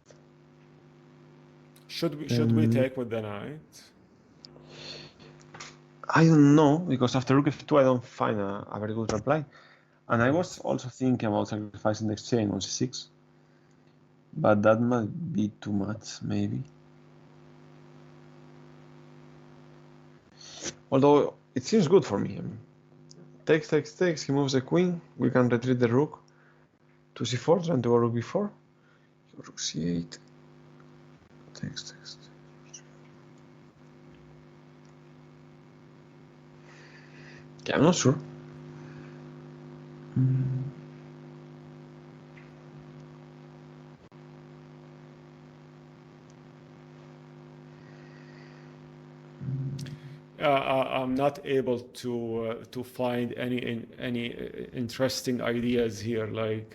Should we take with the knight? I don't know, because after rook f2 I don't find a very good reply. And I was also thinking about sacrificing the exchange on c6, but that might be too much, maybe. Although it seems good for me. I mean, takes, he moves the queen, we can retreat the rook to c4, trying to go rook b4. Rook c8. Takes. Yeah, I'm not sure. I'm not able to find any interesting ideas here. Like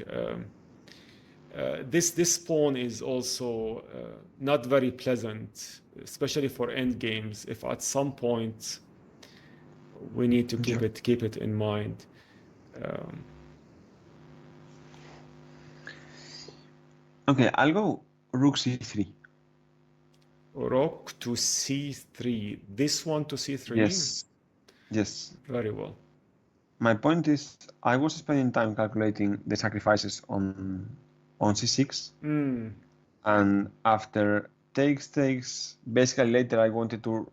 this pawn is also not very pleasant, especially for end games. If at some point we need to keep it in mind. Okay, I'll go rook c3. Rook to c3. This one to c3? Yes. Very well. My point is, I was spending time calculating the sacrifices on c6. And after takes, basically later I wanted to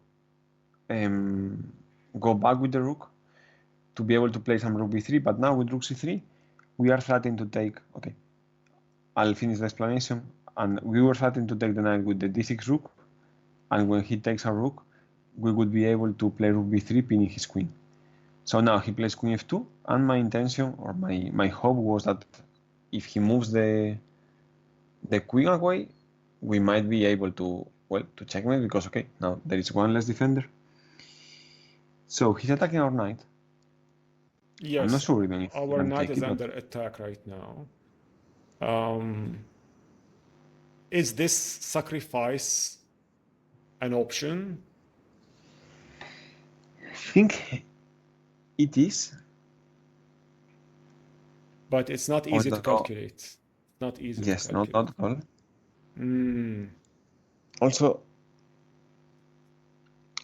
go back with the rook to be able to play some rook b3, but now with rook c3, we are starting to take, okay, I'll finish the explanation, and we were starting to take the knight with the d6 rook, and when he takes a rook, we would be able to play rook b3, pinning his queen. So now he plays queen f2, and my intention, or my hope was that if he moves the queen away, we might be able to, well, to checkmate, because, okay, now there is one less defender. So he's attacking our knight. Yes, I'm not sure even if our knight is under attack right now. Is this sacrifice an option? I think it is. But it's not easy to calculate. Not easy to calculate. Yes, not at all. Also,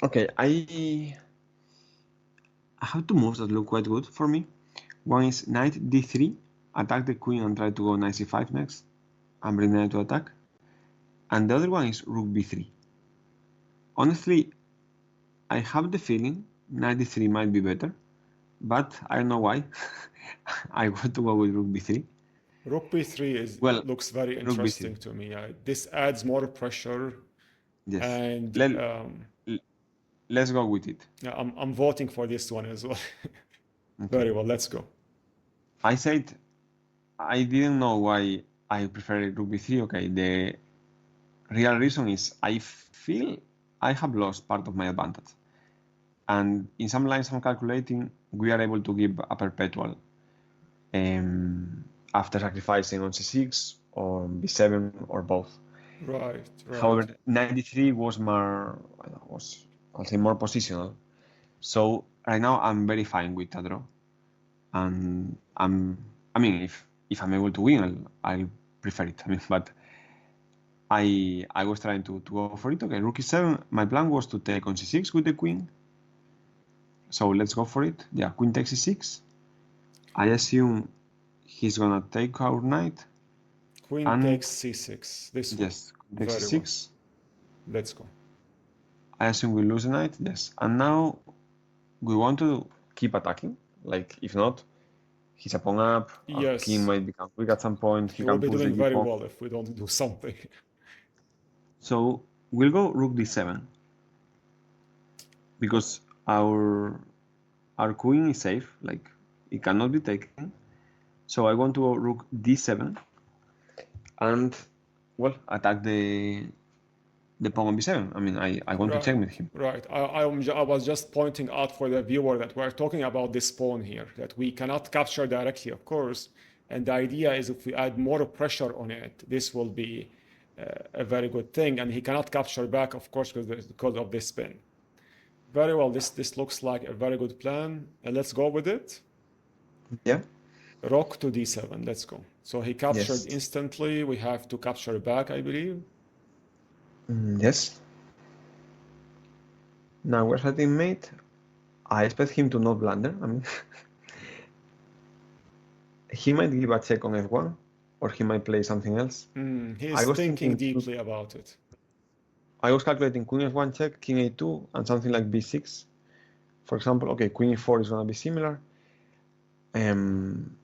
okay, I have two moves that look quite good for me. One is knight d3, attack the queen and try to go knight c5 next, and bring the knight to attack. And the other one is rook b3. Honestly, I have the feeling knight d3 might be better, but I don't know why. I want to go with rook b3. Rook b3 looks very interesting to me. This adds more pressure. Yes. And let's go with it. Yeah, I'm voting for this one as well. Okay. Very well, let's go. I said I didn't know why I preferred rook b3. Okay, the real reason is I feel I have lost part of my advantage. And in some lines I'm calculating, we are able to give a perpetual after sacrificing on c6 or b7 or both. Right. However, knight d3 was more, I'll say, more positional. So right now I'm very fine with a draw, and I mean, if I'm able to win, I'll prefer it. I mean, but I was trying to go for it. Okay, rook e7. My plan was to take on c6 with the queen. So let's go for it. Yeah, queen takes e6. I assume he's gonna take our knight. Queen takes c6. This one. Yes, takes c6. Well. Let's go. I assume we lose the knight. Yes, and now we want to keep attacking. Like, if not, he's a pawn up. Our king might become weak at some point. He will be doing very well if we don't do something. So we'll go rook d7 because our queen is safe. Like, it cannot be taken. So I want to go rook d7 and, well, attack the pawn on b7. I mean, I want to checkmate him. Right. I was just pointing out for the viewer that we're talking about this pawn here, that we cannot capture directly, of course. And the idea is if we add more pressure on it, this will be a very good thing. And he cannot capture back, of course, because of this spin. Very well. This looks like a very good plan. And let's go with it. Yeah. Rook to d7. Let's go. So he captured instantly. We have to capture back, I believe. Yes. Now we're setting mate. I expect him to not blunder. I mean, he might give a check on f1, or he might play something else. He's thinking deeply about it. I was calculating queen f1 check, king a2, and something like b6. For example, okay, queen e4 is going to be similar.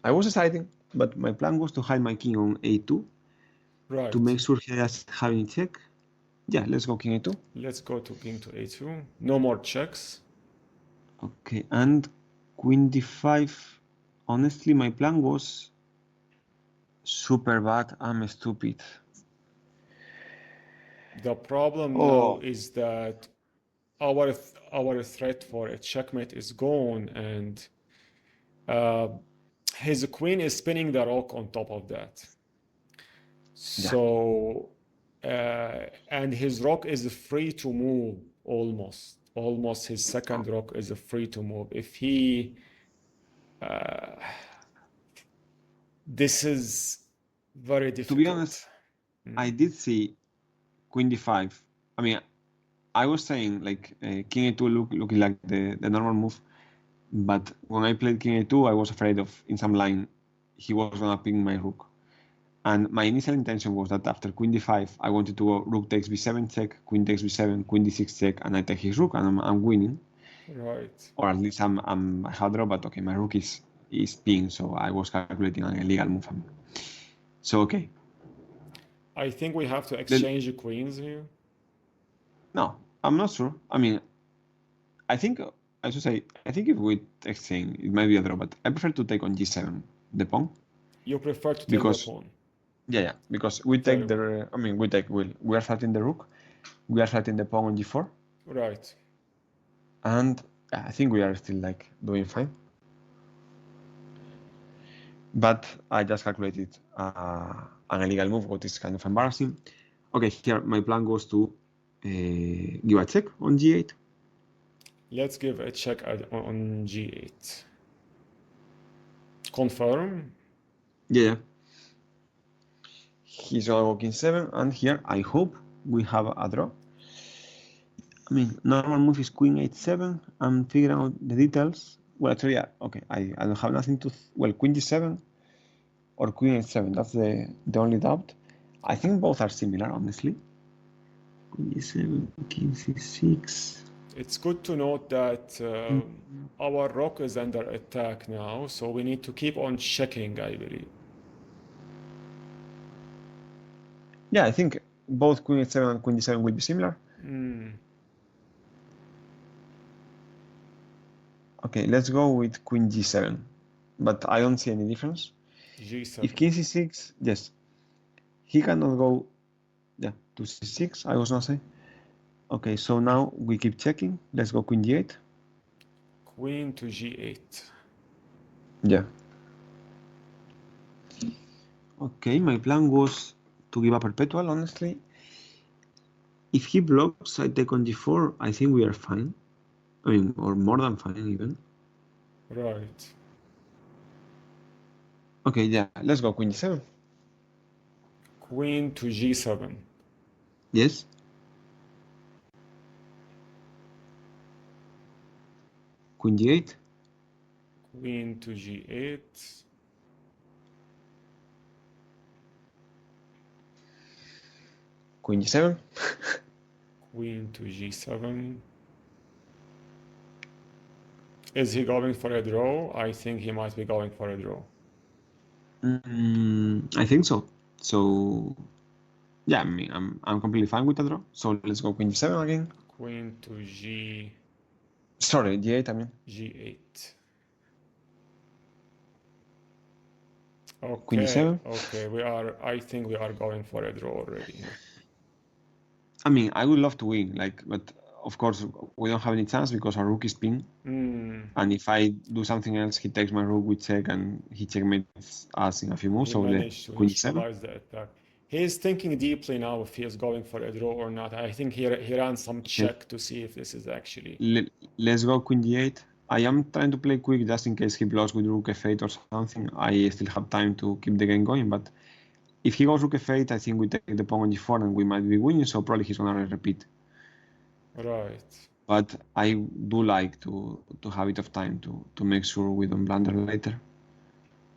I was deciding, but my plan was to hide my king on a2 to make sure he has having check. Yeah, let's go king a2. Let's go to king to a2. No more checks. Okay, and queen d5. Honestly, my plan was super bad. I'm stupid. The problem now is that our threat for a checkmate is gone, and his queen is spinning the rook on top of that. So, and his rook is free to move almost. Almost his second rook is free to move. If he, this is very difficult. To be honest, I did see queen d5. I mean, I was saying like king a2 looking like the normal move, but when I played king a2, I was afraid of in some line he was gonna ping my rook. And my initial intention was that after queen d5, I wanted to go rook takes b7 check, queen takes b7, queen d6 check, and I take his rook, and I'm winning. Right. Or at least I have draw, but okay, my rook is pinged, so I was calculating an illegal move. So okay. I think we have to exchange the queens here. No, I'm not sure. I mean, I think I should say I think if we exchange, it might be a draw, but I prefer to take on g7 the pawn. You prefer to take the pawn. Yeah, because we take the. I mean, we are starting the rook, we are starting the pawn on g4. Right. And I think we are still like doing fine. But I just calculated an illegal move, what is kind of embarrassing. Okay, here my plan goes to give a check on g8. Let's give a check on g8. Confirm. Yeah. He's gonna go king 7, and here I hope we have a draw. I mean, normal move is queen h7. I'm figuring out the details. Well, actually, yeah, okay. I don't have nothing to. Well, queen g7 or queen h7. That's the only doubt. I think both are similar, honestly. Queen g7, king c6. It's good to note that our rook is under attack now, so we need to keep on checking, I believe. Yeah, I think both queen h7 and queen d7 will be similar. Okay, let's go with queen g7, but I don't see any difference. G7. If king c6, yes, he cannot go, yeah, to c6, I was gonna say. Okay, so now we keep checking. Let's go queen g8. Queen to g8. Yeah. Okay, my plan was to give a perpetual, honestly. If he blocks, I take on g4, I think we are fine. I mean, or more than fine even. Right. Okay, yeah, let's go queen g7. Queen to g7. Yes. Queen g8. Queen to g8. Queen g7. Queen to g7. Is he going for a draw? I think he might be going for a draw. I think so. So, yeah, I mean, I'm completely fine with a draw. So let's go queen g7 again. Queen to g. Sorry, g8. I mean g8. queen Okay. g7. Okay, I think we are going for a draw already. I mean, I would love to win, like, but of course we don't have any chance because our rook is pinged. And if I do something else, he takes my rook, we check, and he checkmates us in a few moves. He So managed to queen neutralize the attack. He is thinking deeply now if he is going for a draw or not. I think he ran some check to see if this is actually. Let's go queen d8. I am trying to play quick just in case he blocks with rook f8 or something. I still have time to keep the game going, but if he goes rook f8, I think we take the pawn on g4 and we might be winning, so probably he's gonna repeat. Right. But I do like to have a bit of time to make sure we don't blunder later,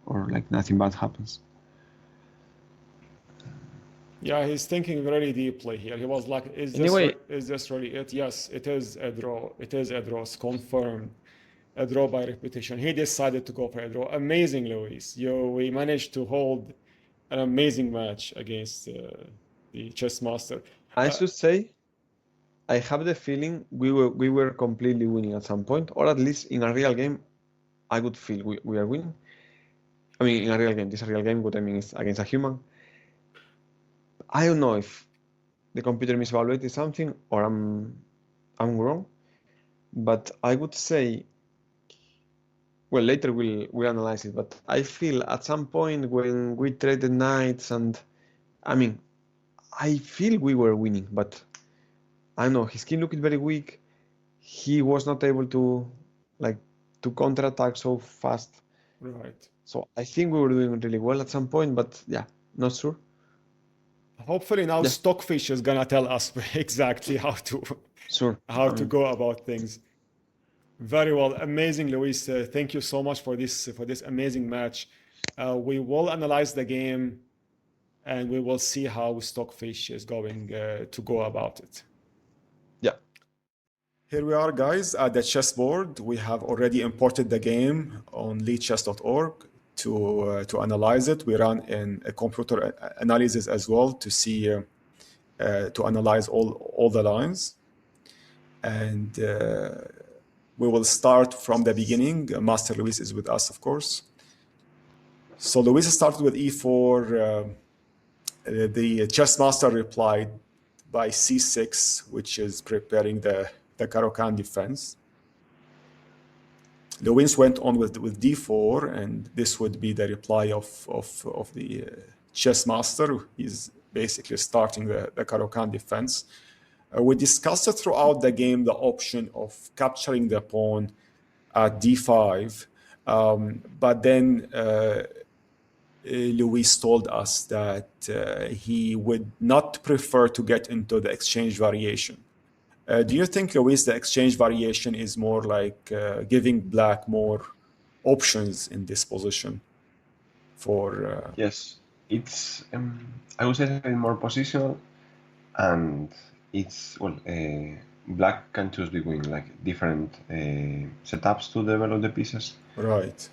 or like nothing bad happens. Yeah, he's thinking very deeply here. He was like, is this really it? Yes, it is a draw. It is a draw. It's confirmed. A draw by repetition. He decided to go for a draw. Amazing, Luis. We managed to hold an amazing match against the Chessmaster. I should say, I have the feeling we were completely winning at some point, or at least in a real game, I would feel we are winning. I mean, in a real game, this is a real game. What I mean is against a human. I don't know if the computer misevaluated something, or I'm wrong, but I would say, well, later we'll analyze it, but I feel at some point when we traded knights and, I mean, I feel we were winning, but I don't know, his king looked very weak. He was not able to, like, to counterattack so fast. Right. So I think we were doing really well at some point, but yeah, not sure. Hopefully now Yeah, Stockfish is gonna tell us exactly sure. how I to mean, go about things. Very well, amazing, Luis. Thank you so much for this amazing match. We will analyze the game, and we will see how Stockfish is going to go about it. yeah, Here we are, guys, at the chessboard. We have already imported the game on leadchess.org to analyze it. We run in a computer analysis as well to see to analyze all the lines, and we will start from the beginning. Master Luis is with us, of course. So Luis started with e4. The Chessmaster replied by c6, which is preparing the Caro-Kann defense. Luis went on with d4, and this would be the reply of the Chessmaster. He's basically starting the Caro-Kann defense. We discussed it throughout the game, the option of capturing the pawn at d5, but then Luis told us that he would not prefer to get into the exchange variation. Do you think, Luis, the exchange variation is more like giving black more options in this position for... Yes, it's I would say it's more positional, and it's well, black can choose between like different setups to develop the pieces. Right.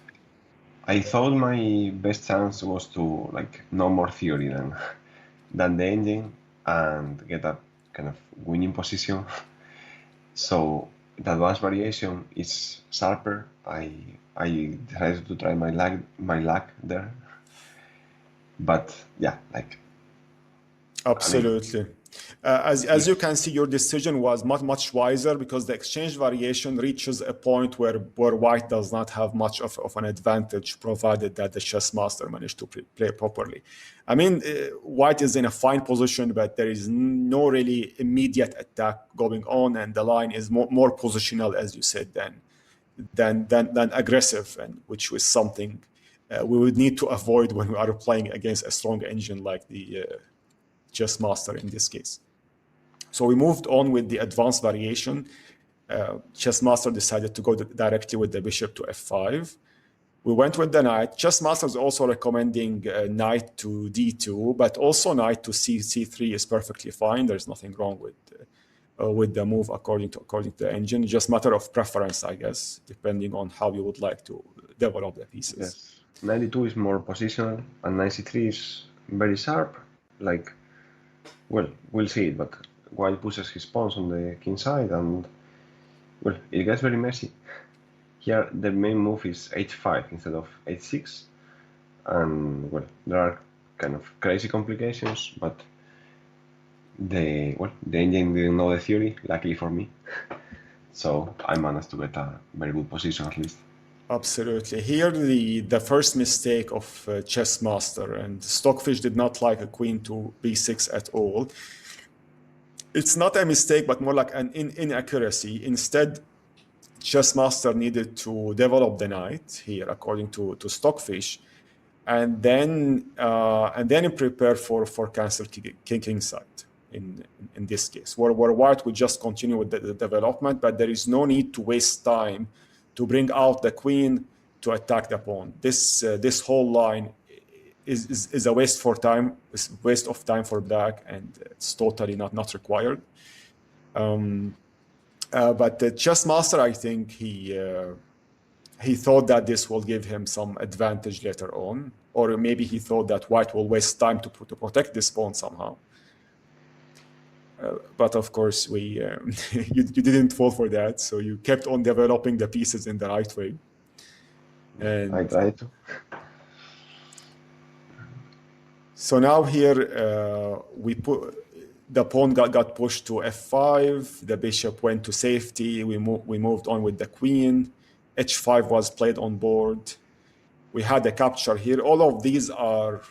I thought my best chance was to like know more theory than the engine and get a kind of winning position. So the advanced variation is sharper. I decided to try my luck there. But yeah, like Absolutely. I mean, As you can see, your decision was much wiser because the exchange variation reaches a point where white does not have much of an advantage, provided that the chess master managed to play properly. I mean, white is in a fine position, but there is no really immediate attack going on, and the line is more positional, as you said, than aggressive, and which was something we would need to avoid when we are playing against a strong engine like the Chessmaster in this case. So we moved on with the advanced variation. Chessmaster decided to go directly with the bishop to f5. We went with the knight. Chessmaster is also recommending knight to d2, but also knight to c3 is perfectly fine. There's nothing wrong with the move according to the engine. Just matter of preference, I guess, depending on how you would like to develop the pieces. Yes, 92 is more positional, and 93 is very sharp. Like, well, we'll see it, but white pushes his pawns on the king side, and well, it gets very messy. Here, the main move is h5 instead of h6, and well, there are kind of crazy complications, but the engine didn't know the theory, luckily for me, so I managed to get a very good position at least. Absolutely. Here, the first mistake of Chessmaster, and Stockfish did not like a queen to b6 at all. It's not a mistake, but more like an inaccuracy. Instead, Chessmaster needed to develop the knight here, according to Stockfish, and then prepare for cancel king side. In this case, where white would just continue with the development, but there is no need to waste time to bring out the queen to attack the pawn. This whole line is a waste of time for black, and it's totally not required. But the Chessmaster, I think he thought that this will give him some advantage later on, or maybe he thought that white will waste time to protect this pawn somehow. But of course, you didn't fall for that, so you kept on developing the pieces in the right way. And I tried to. So now here we put the pawn got pushed to f5, the bishop went to safety, we moved on with the queen, h5 was played on board, we had a capture here. All of these are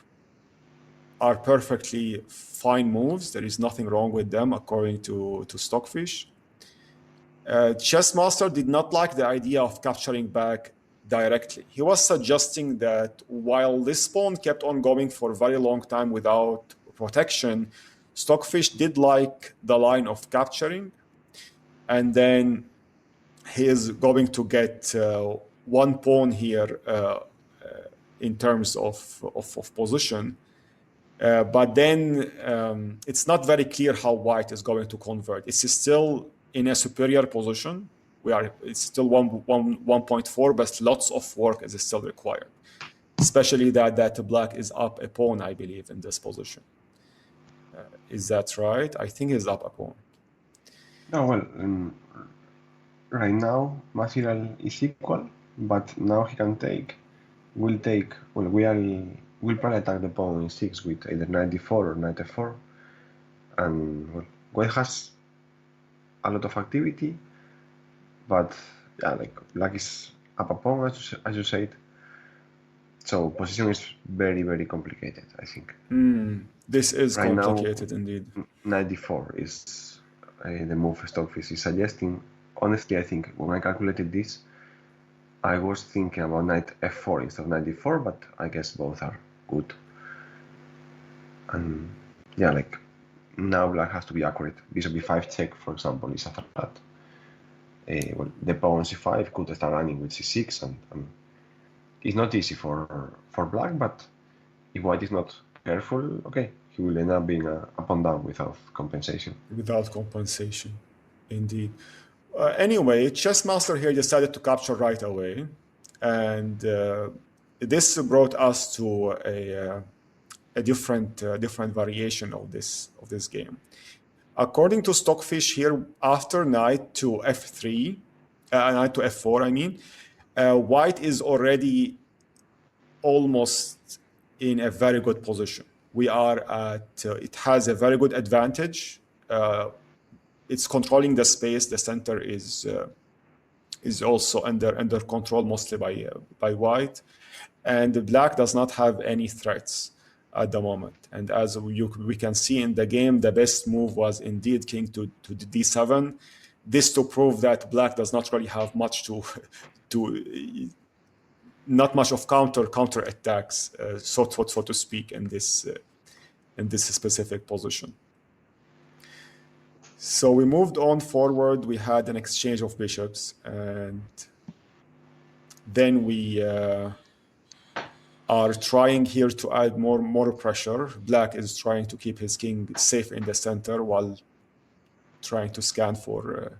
perfectly fine moves. There is nothing wrong with them according to Stockfish. Chessmaster did not like the idea of capturing back directly. He was suggesting that while this pawn kept on going for a very long time without protection, Stockfish did like the line of capturing, and then he is going to get one pawn here in terms of position. But then it's not very clear how white is going to convert. It's still in a superior position. It's still 1.4, but lots of work is still required, especially that black is up a pawn, I believe, in this position. Is that right? I think he's up a pawn. No, well, right now material is equal, but now he can take. We'll probably attack the pawn in 6 with either knight d4 or knight f4, and well, white has a lot of activity, but yeah, like black is up a pawn, as you said. So position is very, very complicated, I think. This is right complicated now, indeed. Knight d4 is the move Stockfish is suggesting. Honestly, I think when I calculated this, I was thinking about knight f4 instead of knight d4, but I guess both are good. And yeah, like now black has to be accurate. Bishop b5 check, for example, is a threat. Well, the pawn c5 could start running with c6, and it's not easy for black, but if white is not careful, okay, he will end up being a pawn down without compensation. Without compensation, indeed. Anyway, Chessmaster here decided to capture right away, and this brought us to a different variation of this game. According to Stockfish here, after knight to f3, knight to f4, I mean, white is already almost in a very good position. We are at, it has a very good advantage. It's controlling the space. The center is also under control mostly by white, and black does not have any threats at the moment. And as we can see in the game, the best move was indeed king to d7. This to prove that black does not really have much not much of counter attacks, so to speak, in this specific position. So we moved on forward. We had an exchange of bishops, and then we are trying here to add more pressure. Black is trying to keep his king safe in the center while trying to scan for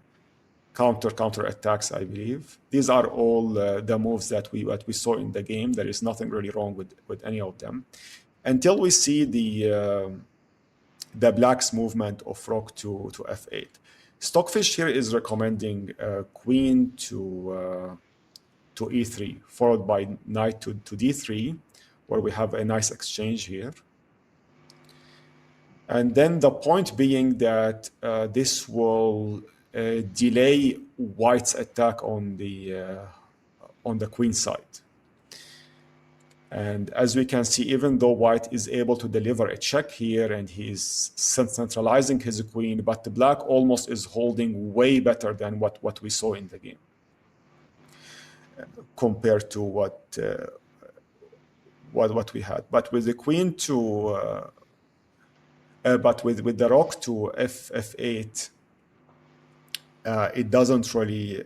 counter attacks, I believe. These are all the moves that we saw in the game. There is nothing really wrong with any of them until we see the black's movement of rook to f8. Stockfish here is recommending queen to e3, followed by knight to d3, where we have a nice exchange here. And then the point being that this will delay white's attack on the queen side. And as we can see, even though white is able to deliver a check here and he's centralizing his queen, but the black almost is holding way better than what we saw in the game compared to what we had. But with the queen to but with the rook to f8, it doesn't really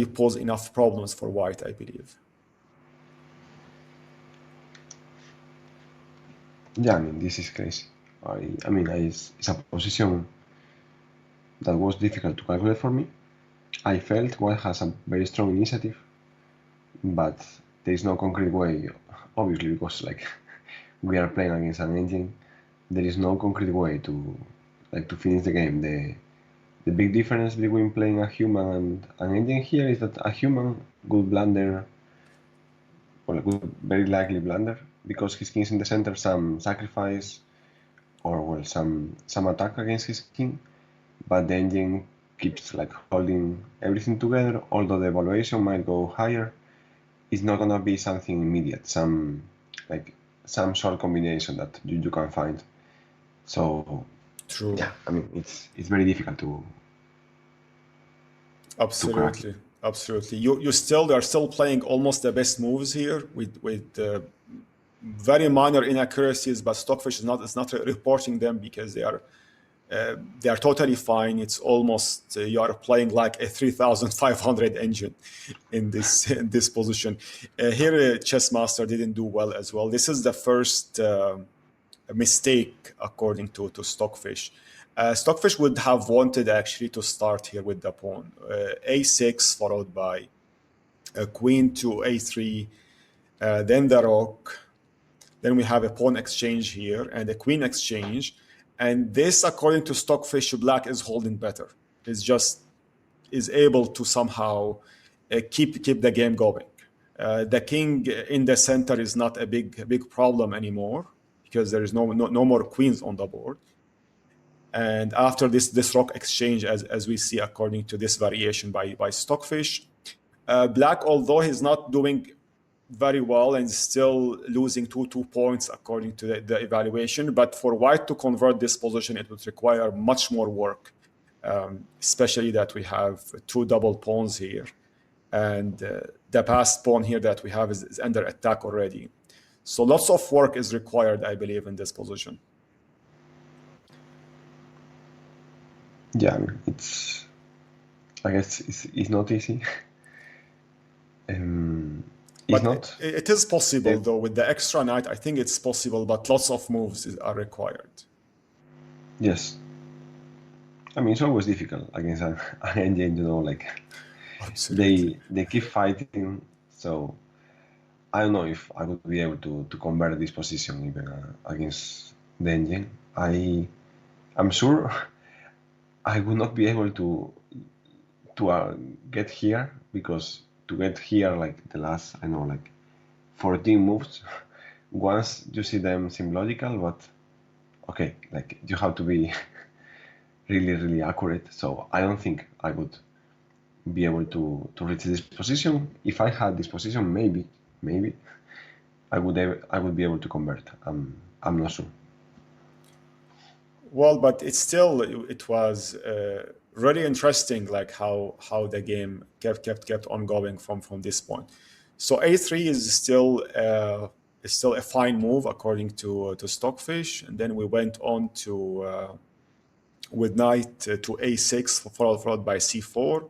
pose enough problems for white, I believe. Yeah, I mean, this is crazy. I mean, it's a position that was difficult to calculate for me. I felt white has a very strong initiative, but there is no concrete way, obviously, because like we are playing against an engine. There is no concrete way to finish the game. The big difference between playing a human and an engine here is that a human would blunder, well, would very likely blunder, because his king is in the center, some sacrifice, or well, some attack against his king, but the engine keeps like holding everything together. Although the evaluation might go higher, it's not gonna be something immediate. Some short combination that you can find. So True. yeah, I mean it's very difficult to Absolutely, absolutely. You are still playing almost the best moves here with very minor inaccuracies, but Stockfish is not reporting them because they are totally fine. It's almost you are playing like a 3,500 engine in this position. Here, Chessmaster didn't do well as well. This is the first mistake according to Stockfish. Stockfish would have wanted actually to start here with the pawn a6 followed by queen to a3, then the rook. Then we have a pawn exchange here and a queen exchange. And this, according to Stockfish, black is holding better. Is able to somehow keep the game going. The king in the center is not a big problem anymore because there is no more queens on the board. And after this rook exchange, as we see according to this variation by Stockfish, black, although he's not doing very well and still losing 2 points according to the evaluation, but for white to convert this position, it would require much more work, especially that we have 2 double pawns here. And the passed pawn here that we have is under attack already. So lots of work is required, I believe, in this position. Yeah, I guess it's not easy. It's not. It is possible, though, with the extra knight. I think it's possible, but lots of moves are required. Yes. I mean, it's always difficult against an engine, like Absolutely. they keep fighting. So I don't know if I would be able to convert this position even against the engine. I'm sure I would not be able to get here, because to get here, like the last, 14 moves, once you see them seem logical, but okay, like you have to be really, really accurate. So I don't think I would be able to reach this position. If I had this position, maybe I would be able to convert. I'm not sure. Well, but it was really interesting, like how the game kept on going from this point. So a3 is still a fine move according to Stockfish, and then we went on to with knight to a6 followed by c4.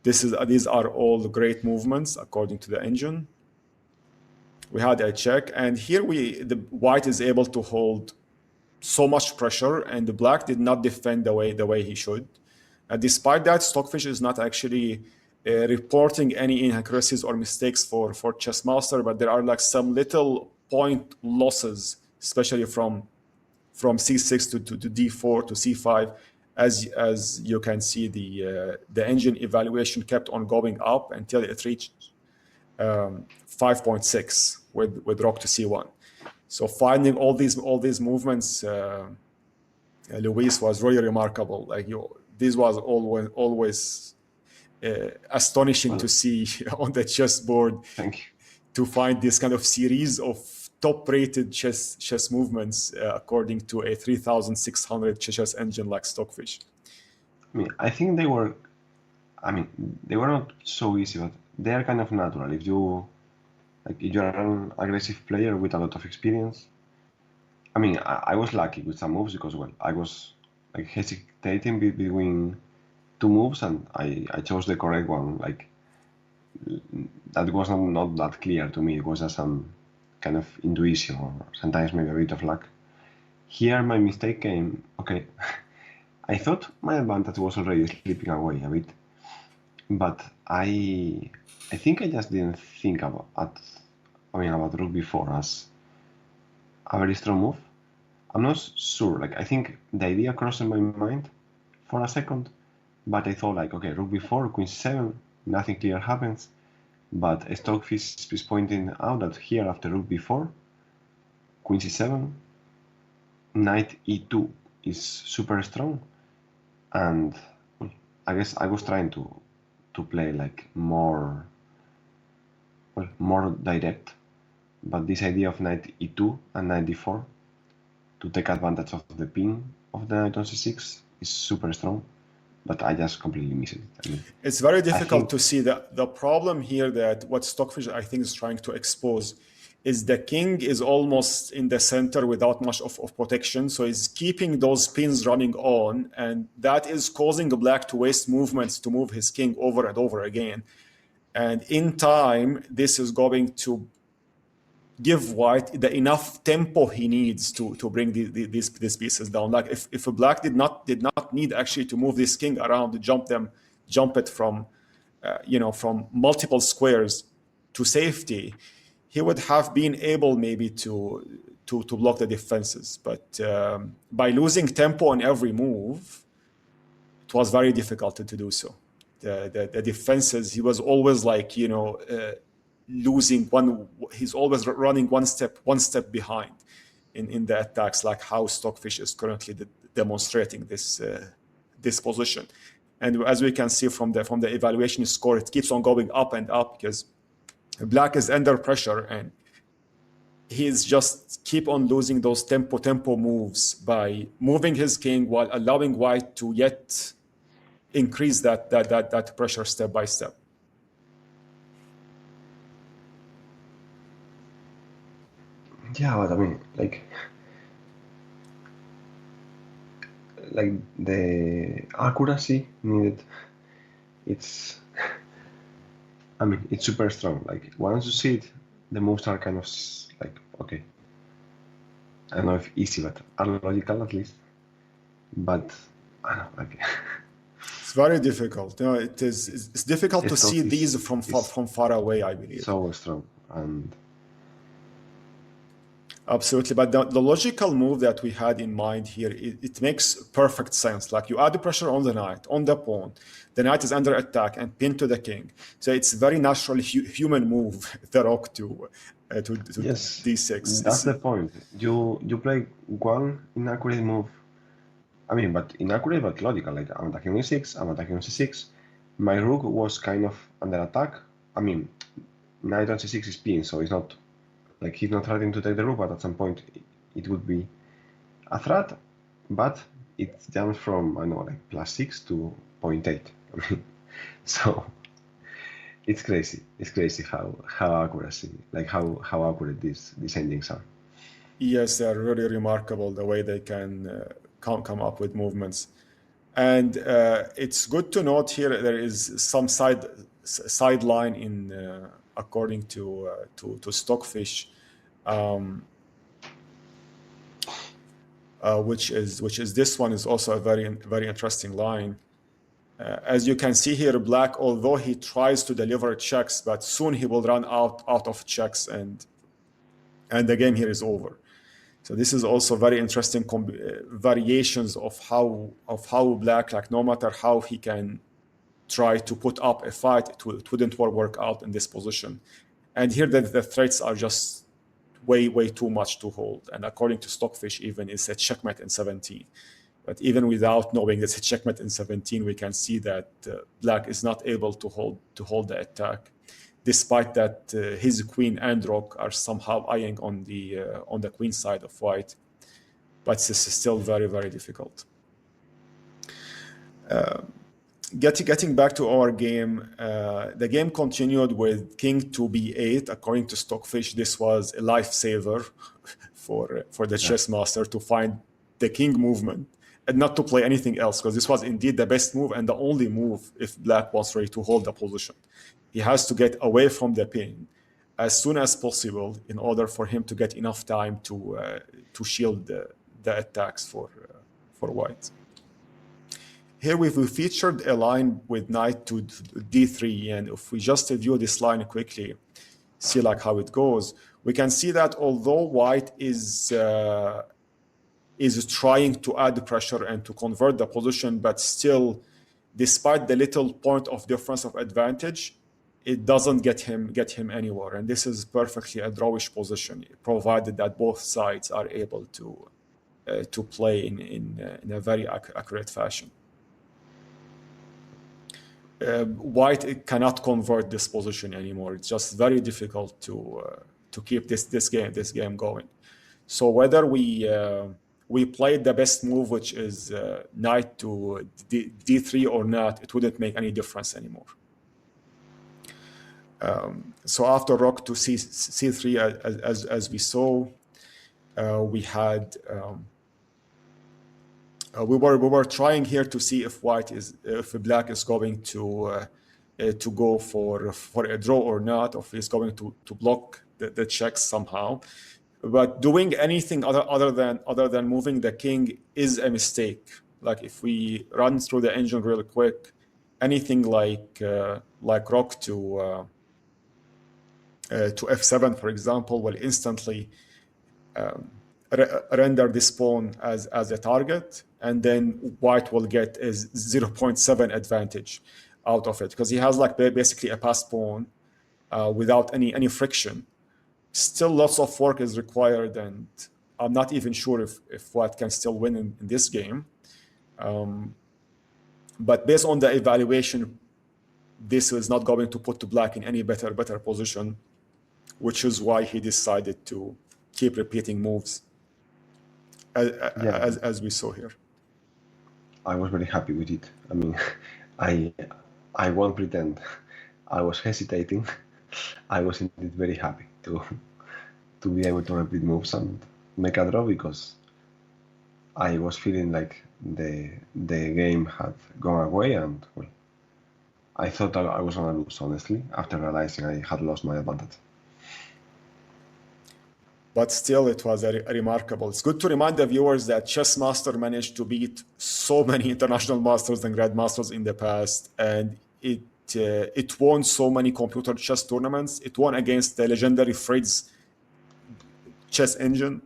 These are all great movements according to the engine. We had a check, and here the white is able to hold so much pressure, and the black did not defend the way he should. Despite that, Stockfish is not actually reporting any inaccuracies or mistakes for Chessmaster, but there are like some little point losses, especially from c6 to d4 to c5. As you can see, the engine evaluation kept on going up until it reached 5.6 with rook to c1. So finding all these movements, Luis, was really remarkable. This was always astonishing to see on the chessboard. Thank you. To find this kind of series of top-rated chess movements according to a 3,600 chess engine like Stockfish. I mean, I think they were not so easy, but they are kind of natural. If you're an aggressive player with a lot of experience. I mean, I was lucky with some moves because, well, I was like hesitating between 2 moves, and I chose the correct one. Like that was not that clear to me. It was just some kind of intuition, or sometimes maybe a bit of luck. Here, my mistake came. Okay, I thought my advantage was already slipping away a bit, but I think I just didn't think about rook b4 as a very strong move. I'm not sure. Like, I think the idea crossed in my mind for a second, but I thought like, okay, rook b4, queen c7, nothing clear happens. But Stockfish is pointing out that here after rook b4, queen c7, knight e2 is super strong, and well, I guess I was trying to play like more direct, but this idea of knight e2 and knight d4 to take advantage of the pin of the knight on c6 is super strong, but I just completely missed it. I mean, It's very I difficult think to see the problem here that what Stockfish I think is trying to expose is the king is almost in the center without much of protection. So he's keeping those pins running on, and that is causing black to waste movements to move his king over and over again. And in time, this is going to give white the enough tempo he needs to bring these pieces down. Like if a black did not need actually to move this king around, jump it from from multiple squares to safety, he would have been able maybe to block the defenses. But by losing tempo on every move, it was very difficult to do so. The defenses, he was always like losing one. He's always running one step behind in the attacks, like how Stockfish is currently demonstrating this position. And as we can see from the evaluation score, it keeps on going up and up because black is under pressure, and he's just keep on losing those tempo moves by moving his king while allowing white to yet increase that pressure step by step. yeah, but I mean, like the accuracy needed, it's I mean, it's super strong. Like once you see it, the moves are kind of like okay. I don't know if easy, but are logical at least. But I don't know, like It's very difficult. It's difficult to see these from far away, I believe. so strong and absolutely. But the logical move that we had in mind here, it makes perfect sense. Like you add the pressure on the knight, on the pawn. The knight is under attack and pinned to the king. So it's very natural human move, the rook to yes, d6. that's the point. You play one inaccurate move. I mean, but inaccurate but logical. Like I'm attacking on e6, I'm attacking on c6. My rook was kind of under attack. I mean, knight on c6 is pinned, so it's not like he's not threatening to take the rook, but at some point it would be a threat. But it jumps from I don't know like +6 to 0.8. I mean, so it's crazy. It's crazy how accuracy, like how accurate these endings are. Yes, they're really remarkable the way they can come up with movements. And it's good to note here there is some sideline in according to Stockfish, which is this one is also a very interesting line. As you can see here, black, although he tries to deliver checks, but soon he will run out of checks, and the game here is over. So this is also very interesting variations of how black, like no matter how he can try to put up a fight, it wouldn't work out in this position. And here the threats are just way too much to hold. And according to Stockfish, even it's a checkmate in 17. But even without knowing it's a checkmate in 17, we can see that black is not able to hold the attack, despite that his queen and rook are somehow eyeing on the queen side of white. But this is still very difficult. Getting back to our game, the game continued with king to b8. According to Stockfish, this was a lifesaver for the Chessmaster to find the king movement and not to play anything else, because this was indeed the best move and the only move if black was ready to hold the position. He has to get away from the pin as soon as possible in order for him to get enough time to shield the attacks for white. Here we featured a line with knight to d3, and if we just review this line quickly, see like how it goes, we can see that although white is trying to add pressure and to convert the position, but still, despite the little point of difference of advantage, it doesn't get him anywhere. And this is perfectly a drawish position, provided that both sides are able to play in a very accurate fashion. White cannot convert this position anymore. It's just very difficult to keep this game going. So whether we played the best move, which is knight to d3 or not, it wouldn't make any difference anymore. So after rook to c3, as we saw, we had we were trying here to see if black is going to go for a draw or not, or if he's going to block the checks somehow. But doing anything other than moving the king is a mistake. Like if we run through the engine real quick, anything like rook to f7, for example, will instantly render this pawn as a target, and then white will get a 0.7 advantage out of it, because he has like basically a passed pawn without any friction. Still lots of work is required, and I'm not even sure if white can still win in this game. But based on the evaluation, this is not going to put black in any better position, which is why he decided to keep repeating moves as we saw here. I was very happy with it. I mean, I won't pretend I was hesitating. I was indeed very happy to be able to repeat moves and make a draw, because I was feeling like the game had gone away, and well, I thought I was gonna lose, honestly, after realizing I had lost my advantage. But still, it was remarkable. It's good to remind the viewers that Chessmaster managed to beat so many international masters and grandmasters in the past, and it won so many computer chess tournaments. It won against the legendary Fritz chess engine.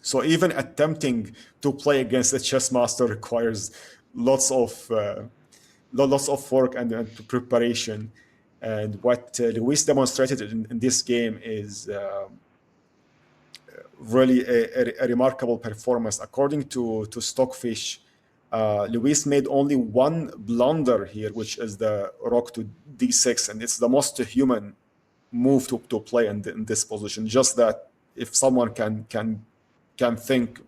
So even attempting to play against a Chessmaster requires lots of work and preparation. And what Luis demonstrated in this game is really a remarkable performance. According to Stockfish, Luis made only one blunder here, which is the rook to d6, and it's the most human move to play in this position. Just that if someone can think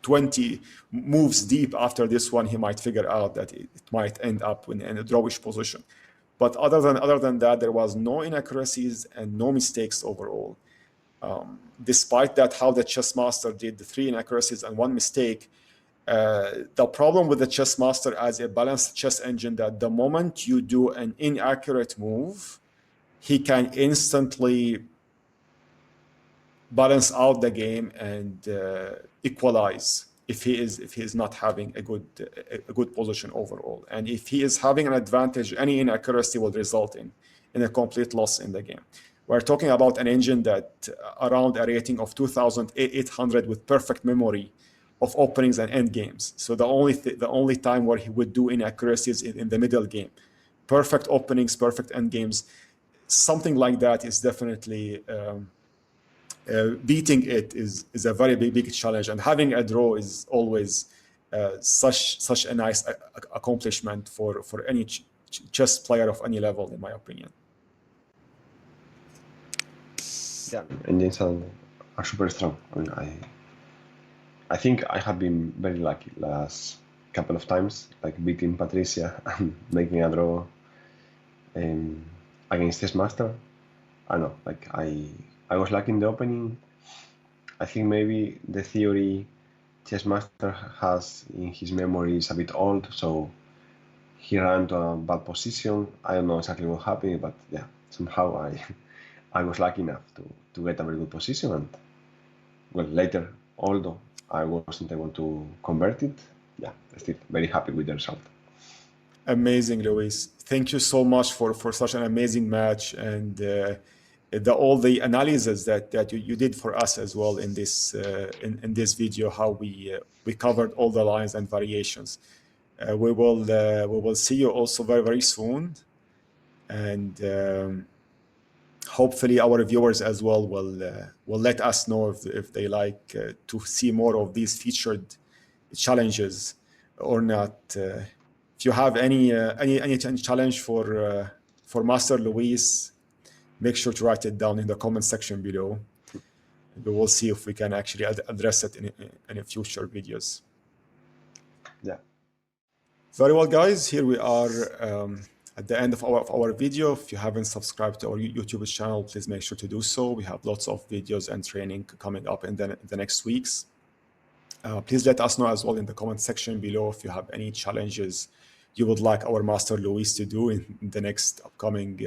20 moves deep after this one, he might figure out that it might end up in a drawish position. But other than that, there was no inaccuracies and no mistakes overall. Despite that, how the Chessmaster did the 3 inaccuracies and 1 mistake, the problem with the Chessmaster as a balanced chess engine, that the moment you do an inaccurate move, he can instantly balance out the game and equalize if he is not having a good position overall. And if he is having an advantage, any inaccuracy will result in a complete loss in the game. We're talking about an engine that around a rating of 2,800 with perfect memory of openings and end games. So the only time where he would do inaccuracies in the middle game. Perfect openings, perfect end games. Something like that is definitely beating it is a very big challenge, and having a draw is always such a nice accomplishment for any chess player of any level, in my opinion. Yeah, engines are super strong. I mean, I think I have been very lucky last couple of times, like beating Patricia and making a draw against Chessmaster. I don't know, like I was lucky in the opening. I think maybe the theory Chessmaster has in his memory is a bit old, so he ran to a bad position. I don't know exactly what happened, but yeah, somehow I was lucky enough to get a very good position, and well, later, although I wasn't able to convert it, yeah, still very happy with the result. Amazing, Luis. Thank you so much for such an amazing match, and all the analysis that you did for us as well in this video, how we covered all the lines and variations. We will see you also very soon, and hopefully our viewers as well will let us know if they like to see more of these featured challenges or not. If you have any challenge for Master Luis, make sure to write it down in the comment section below. We will see if we can actually address it in future videos. Yeah. Very well, guys. Here we are at the end of our video. If you haven't subscribed to our YouTube channel, please make sure to do so. We have lots of videos and training coming up in the next weeks. Please let us know as well in the comment section below if you have any challenges you would like our Master Luis to do in the next upcoming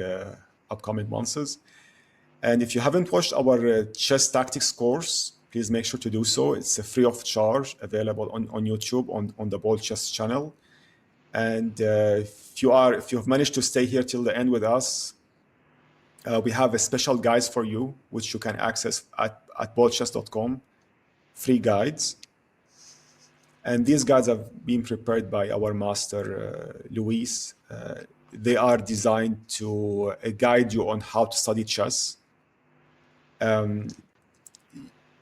months. And if you haven't watched our chess tactics course, please make sure to do so. It's free of charge, available on YouTube on the BoldChess channel. And if you've managed to stay here till the end with us, we have a special guides for you, which you can access at boldchess.com, free guides. And these guides have been prepared by our master, Luis. They are designed to guide you on how to study chess.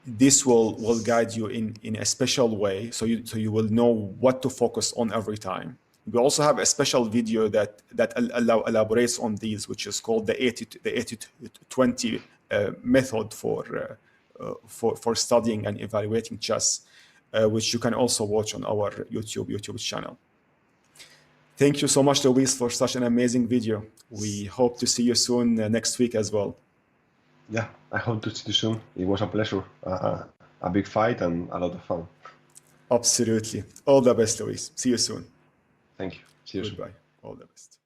This will guide you in a special way, so you will know what to focus on every time. We also have a special video that elaborates on these, which is called the 80-20 method for studying and evaluating chess, which you can also watch on our YouTube channel. Thank you so much, Luis, for such an amazing video. We hope to see you soon next week as well. Yeah, I hope to see you soon. It was a pleasure. A big fight and a lot of fun. Absolutely. All the best, Luis. See you soon. Thank you. See you soon. Goodbye. All the best.